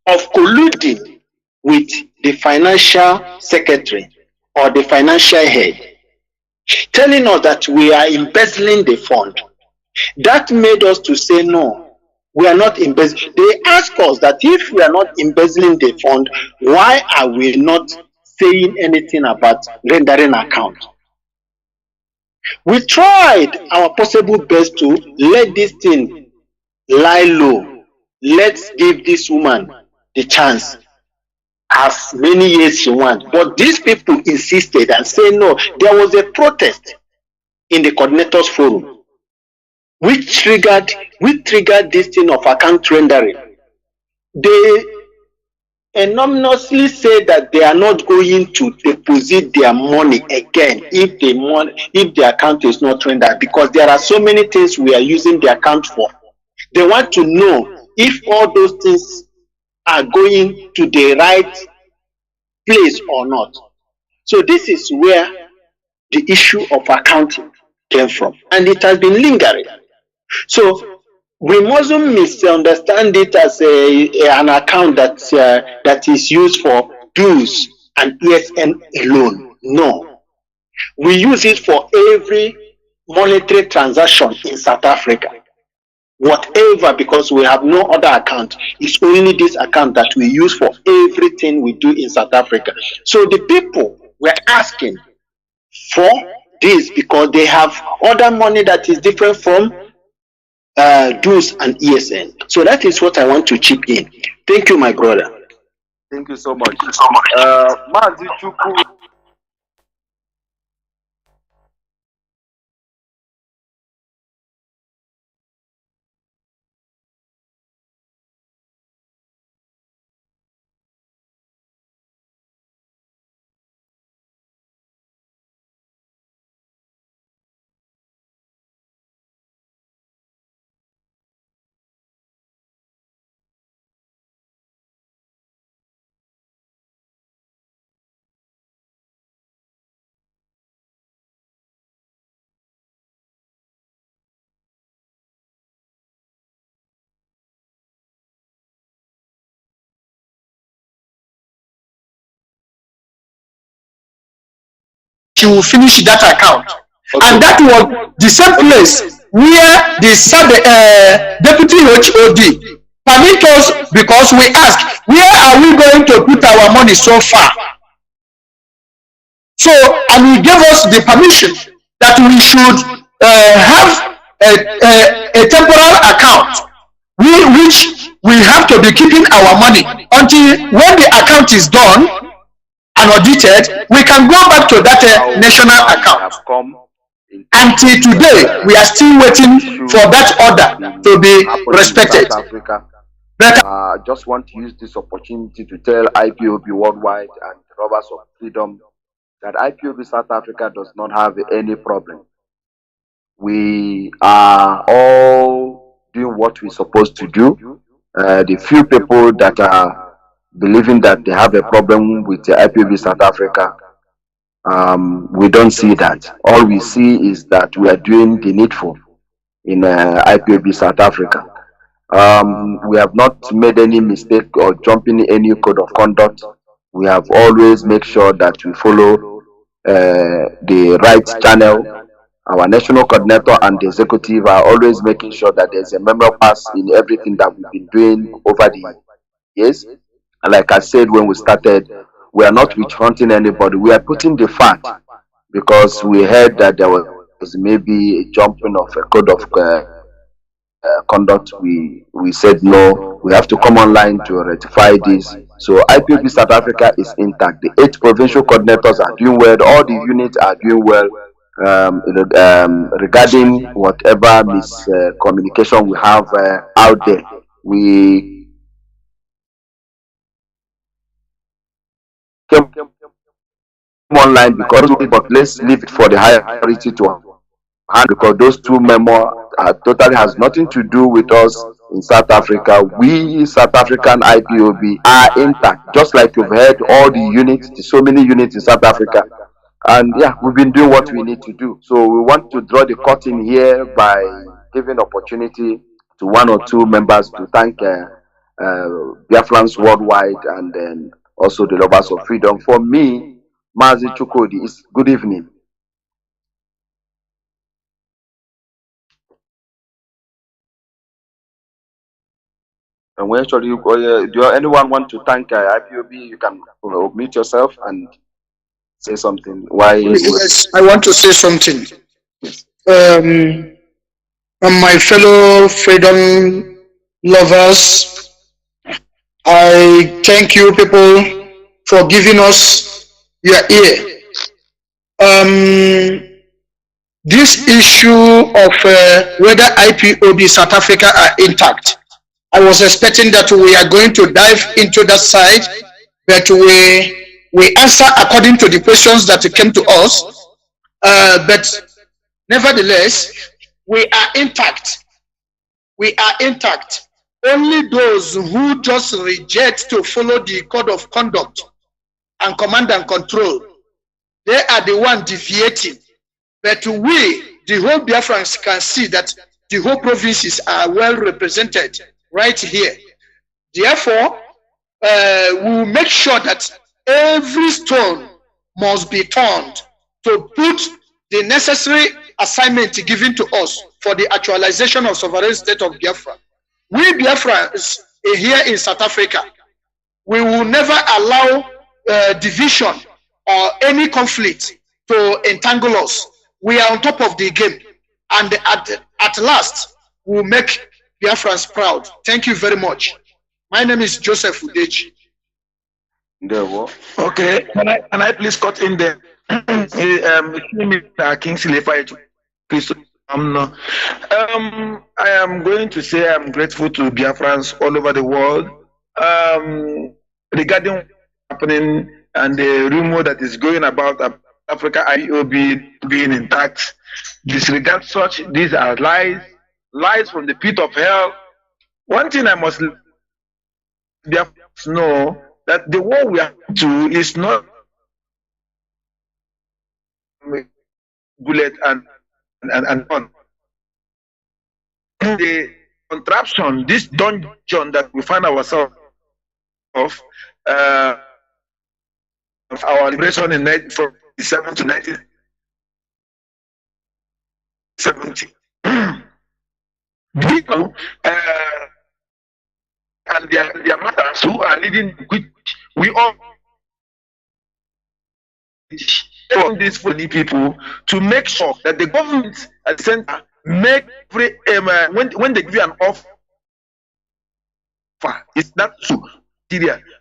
of colluding with the financial secretary or the financial head, telling us that we are embezzling the fund. That made us to say no, we are not embezzling. They asked us that if we are not embezzling the fund, why are we not saying anything about rendering account? We tried our possible best to let this thing lie low. Let's give this woman the chance as many years she wants. But these people insisted and said no. There was a protest in the coordinators forum which triggered this thing of account rendering. They anonymously say that they are not going to deposit their money again if the account is not rendered, because there are so many things we are using the account for. They want to know if all those things are going to the right place or not. So this is where the issue of accounting came from, and it has been lingering. So we mustn't misunderstand it as an account that is used for dues and ESN alone. No, we use it for every monetary transaction in South Africa. Whatever, because we have no other account. It's only this account that we use for everything we do in South Africa. So the people were asking for this because they have other money that is different from dues and ESN. So that is what I want to chip in. Thank you, my brother. Thank you so much. Mazi Chukwu. She will finish that account. Okay. And that was the same place where the deputy HOD permit us, because we asked, where are we going to put our money so far? So, and he gave us the permission that we should have a temporal account which we have to be keeping our money until when the account is done and audited, we can go back to that national account. Until today, we are still waiting for that order to be respected. I just want to use this opportunity to tell IPOB Worldwide and Robbers of Freedom that IPOB South Africa does not have any problem. We are all doing what we're supposed to do. The few people that are believing that they have a problem with the IPOB South Africa, we don't see that. All we see is that we are doing the needful in IPOB South Africa. We have not made any mistake or jumping any code of conduct. We have always made sure that we follow the right channel. Our national coordinator and the executive are always making sure that there's a member pass in everything that we've been doing over the years. And like I said when we started, we are not witch hunting anybody. We are putting the fact, because we heard that there was maybe a jumping of a code of conduct. We said no, we have to come online to rectify this. So IPOB South Africa is intact. The 8 provincial coordinators are doing well. All the units are doing well. Regarding whatever miscommunication we have out there, we came online because, but let's leave it for the higher authority to hand, because those two memo totally has nothing to do with us in South Africa. We South African IPOB are intact, just like you've heard all the units, so many units in South Africa. And yeah, we've been doing what we need to do. So we want to draw the curtain here by giving opportunity to one or two members to thank Biafrans worldwide, and then also the lovers of freedom. For me, Mazi Chukodi, is good evening. And where should you go? Do anyone want to thank IPOB? You can mute yourself and say something. Why? Yes, I want to say something. And my fellow freedom lovers, I thank you people for giving us your ear. This issue of whether IPOB South Africa are intact, I was expecting that we are going to dive into that side, but we answer according to the questions that came to us. But nevertheless, we are intact. We are intact. Only those who just reject to follow the code of conduct and command and control, they are the one deviating. But we, the whole Biafrans, can see that the whole provinces are well represented right here. Therefore, we will make sure that every stone must be turned to put the necessary assignment given to us for the actualization of sovereign state of Biafra. We Biafrans here in South Africa, we will never allow division or any conflict to entangle us. We are on top of the game, and at last, we will make Biafrans proud. Thank you very much. My name is Joseph Udeji. Okay, can I please cut in there? Kingsley, I am going to say I'm grateful to Biafrans all over the world regarding what's happening and the rumor that is going about Africa IOB being intact. Disregard such. These are lies from the pit of hell. One thing I must know, that the war we are to is not bullet and gun. The contraption, this dungeon that we find ourselves of our liberation in 1947 to 1970. People and their mothers who are leading, we all this for the people to make sure that the government at the center make free, when they give you an offer, it's not true.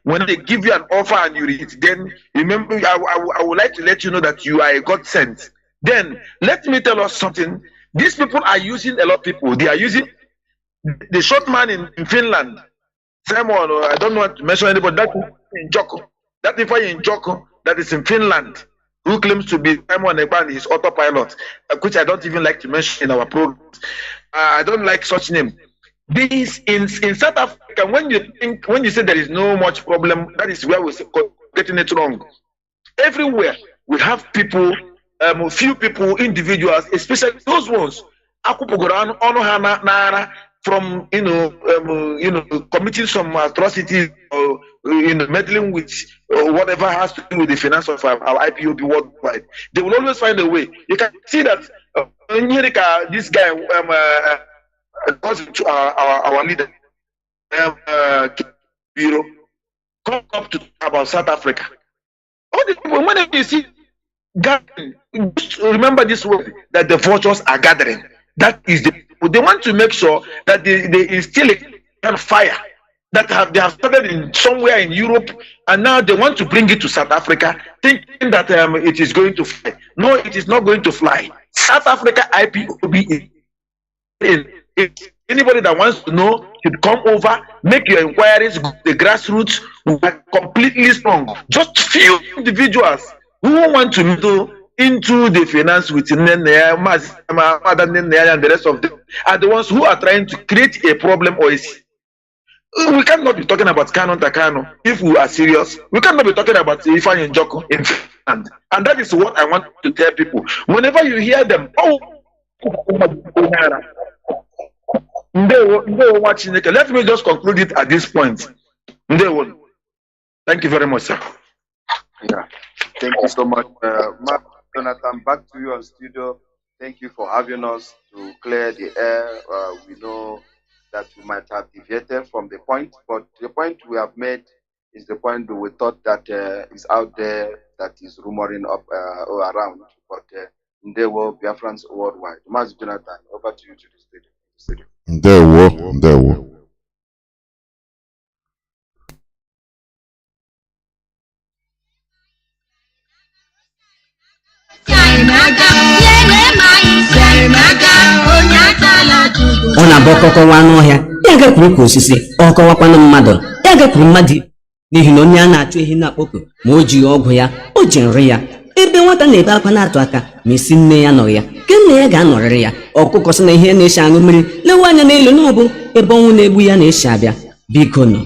When they give you an offer and you read it, then remember, I would like to let you know that you are a God sent. Then let me tell us something. These people are using a lot of people. They are using the short man in Finland. Simon, I don't want to mention anybody. That in Joko. That if in Joko, that is in Finland, who claims to be Simon Ekban, his autopilot, which I don't even like to mention in our program. I don't like such name. This in South Africa, when you say there is no much problem, that is where we're getting it wrong. Everywhere we have people, few people, individuals, especially those ones, from committing some atrocities or meddling with whatever has to do with the finance of our IPOB worldwide. They will always find a way. You can see that this guy goes to our leader, Bureau, come up to talk about South Africa. All the people, whenever you see gathering, remember this word, that the vultures are gathering. That is they want to make sure that they instill a kind of fire that they have started in somewhere in Europe, and now they want to bring it to South Africa, thinking that it is going to fly. No, it is not going to fly. South Africa IPOB is anybody that wants to know should come over, make your inquiries. The grassroots are completely strong. Just few individuals Who want to meddle into the finance with Nnea, Mazi, and the rest of them are the ones who are trying to create a problem or we cannot be talking about Kanu Takano if we are serious. We cannot be talking about Ifeanyi Njoku in Finland. And that is what I want to tell people. Whenever you hear them, let me just conclude it at this point. Thank you very much, sir. Yeah, thank you so much. Mark, Jonathan, back to you on studio. Thank you for having us to clear the air. We know that we might have deviated from the point, but the point we have made is the point that we thought that is out there, that is rumoring up or around, but they were Biafrans worldwide. Mazi Jonathan, over to you to the studio. There were. Ọ na-abụ ọkọkọwa anụ ọhịa ya gakwuru ka osisi ọkọwakwanụ mmadụ ya gakwuru mmadụ n'ihi na onye a na-achụ ehi na-akpọku ma o ji ọgwụ ya o ji nri ya ebe nwata na-ebe akwa na-atụ aka ma isi nne ya nọrọ ya ke nne ya ga-anọrịrị ya ọkụkọ sị na ihe na-esi aṅụ mmiri lewe anya n'elu na ọ bụ ebe ọnwụ na-egbu ya na-esi abịa biko nọ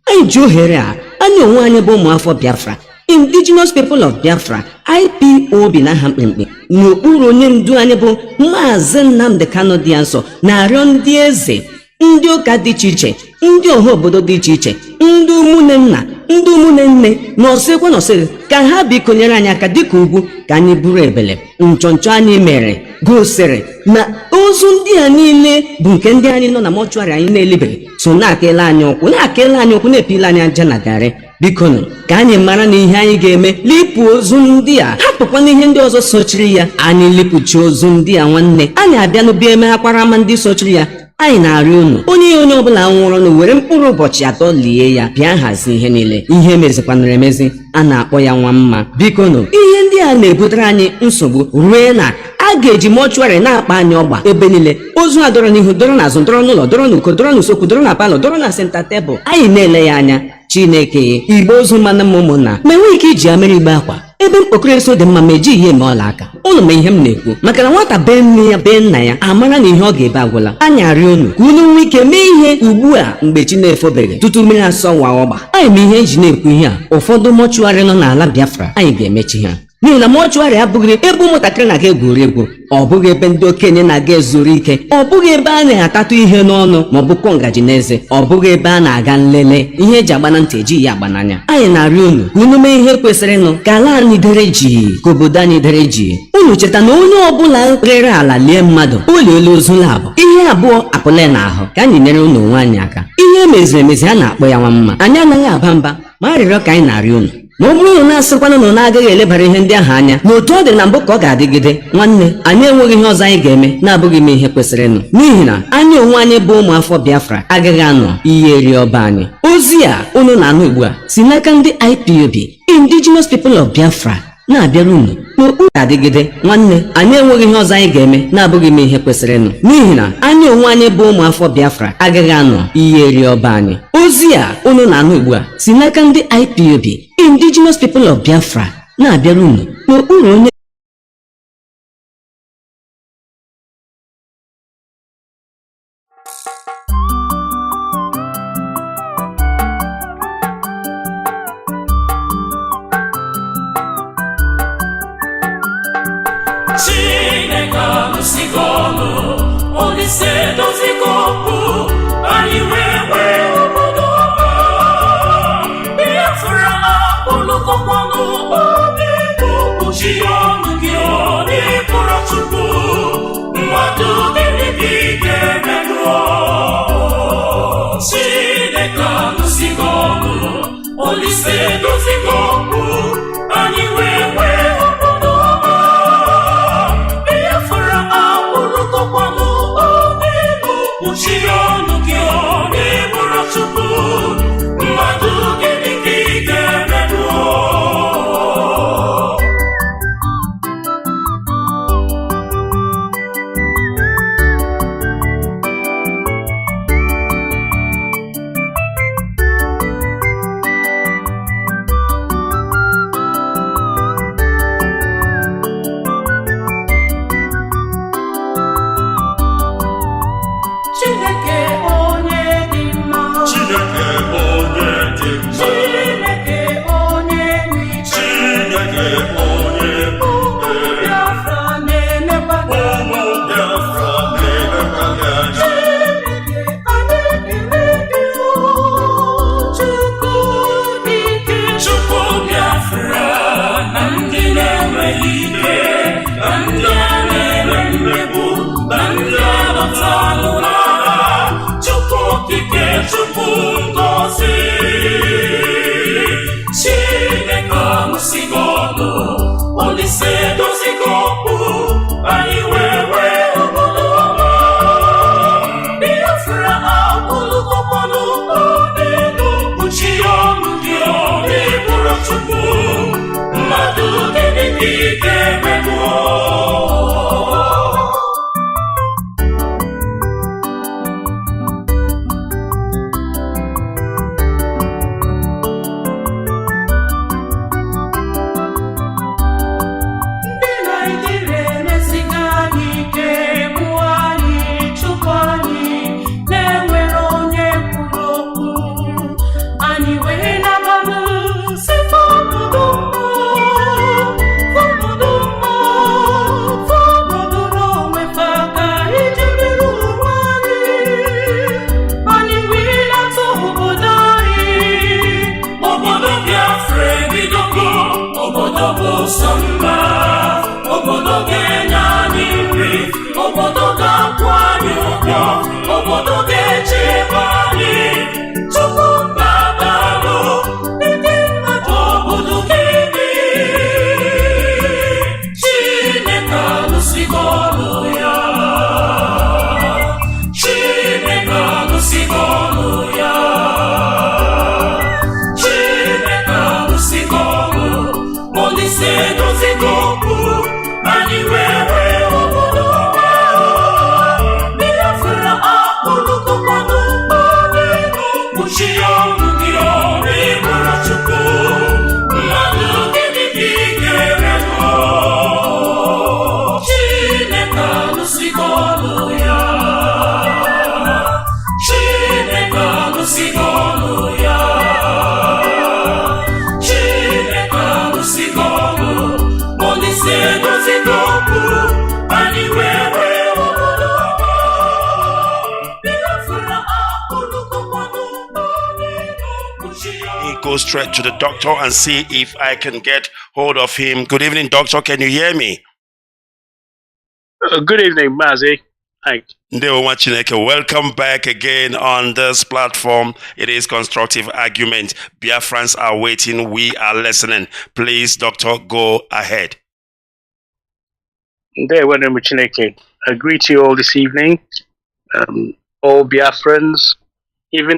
anyị ji ohere a anyị onwe anyị bụ ụmụafọ Biafra Indigenous People of Biafra IPOB n'aha mkpimkpi n'okpuru onye ndu anyị bụ Maazị Nnamdi Kanu dị nsọ na-arịọ ndị eze ndị ụka dị iche iche ndị ọha obodo dị iche iche ndị ụmụnne nna ndị ụmụnne nne nọsịkwa ka ha bikonyere anyị aka dịka ugwu ka anyị buru ebele nchọnchọ anyị mere gosiri na ozu ndị a niile bụ nke ndị anyị nọ na mọchụarị anyị na-elebere so na-akele anyị ụkwụ na-epile anyị aja na garị biko nụ ka anyị mara na ihe anyị ga-eme lipụ ozu ndị a hapụkwana ihe ndị ọzọ sochiri ya anyị lipụchi ozu ndị a nwanne anyị abịa n'obi eme akwara ama ndị sochiri ya anyị na-arịọ unu onye ọbụla nwụrụ na were mkpụrụ ụbọchị 3 lie ya bịa hazie ihe niile ihe mezikwanara emezi a na-akpọ ya nwa mma biko nụ ihe ndị a na-ebutere anyị nsogbu ruo na a ga-eji mọchụarị na-akpa anyị ọgba ebe niile ozu a dọrọ n'ihu dọrọ n'azụ dọrọ n'ụlọ dọrọ n'uko dọrọ n'usekwu dọrọ na palọ dọrọ na senta tebụl anyị na-ele ya anya Chineke igbe ozu mmanụ m ụmụnna ma enweghị ike iji amịrị igbe akwa ebe mkpokoro eso dị mma ma eji ihe eme ọla aka ụnụ ma ihe m na-ekwu maka na nwata bee nne ya bee nna ya amara na ihe ọ ga-ebe agwụla anyị arịọ unu ka unu nwee ike mee ihe ugbu a mgbe chi na-efobere tutu mmiri asọwa ọgba anyị ma ihe eji na-ekwu ihe a ụfọdụ mọchụarị nọ n'ala Biafra anyị ga-emechi ha n'ihi na mọchụarị abụghị ebe ụmụntakịrị na-aga egwuri egwu ọ bụghị ebe ndị okenye na-aga ezuru ike ọ bụghị ebe a na-atatụ ihe n'ọnụ ma ọ bụ kụọ ngaji n'eze ọ bụghị ebe a na-aga nlele ihe eji agba na ntị eji ya agba n'anya anyị na-arịọ unu ka unu mee ihe kwesịrịnụ ka ala anyị dere ji ka obodo anyị dere ji unu cheta na onye ọbụla rere ala lie mmadụ olielu ozu labụ ihe abụọ apụle n'ahụ ka anyị nyere unu onwe anyị aka ihe meziri emezi a na-akpọ ya nwa mma anyị anaghị aba mba ma arịrịọ ka anyị na-arịọ unu ma ọ bụrụ na na-asịkwana na na-agaghị elebara ihe ndị ahụ anya na otu ọ dị na mbụ ka ọ ga-adịgide nwanne anyị enweghị ihe ọzọ anyị ga-eme na-abụghị ime ihe kwesịrịnụ n'ihi na anyị onwe anyị bụ ụmụafọ Biafra agaghị anọ ihe eri ọba anyị ozi a unu na-anụ ugbu a si n'aka ndị IPOB Indigenous People of Biafra na-abịara unu n'okpuru adịgide nwanne anyị enweghị ihe ọzọ anyị ga-eme na-abụghị ime ihe kwesịrịnụ n'ihi na anyị onwe anyị bụ ụmụafọ Biafra agaghị anọ ihe eri ọba anyị ozi a unu na-anụ ugbu a si n'aka ndị IPOB Indigenous People of Biafra na-abịara unu n'okpuru onye Go straight to the doctor and see if I can get hold of him. Good evening, doctor. Can you hear me? Good evening, Mazi. Thanks. Welcome back again on this platform. It is Constructive Argument. Biafrans are waiting. We are listening. Please, doctor, go ahead. I greet you all this evening. All Biafrans, even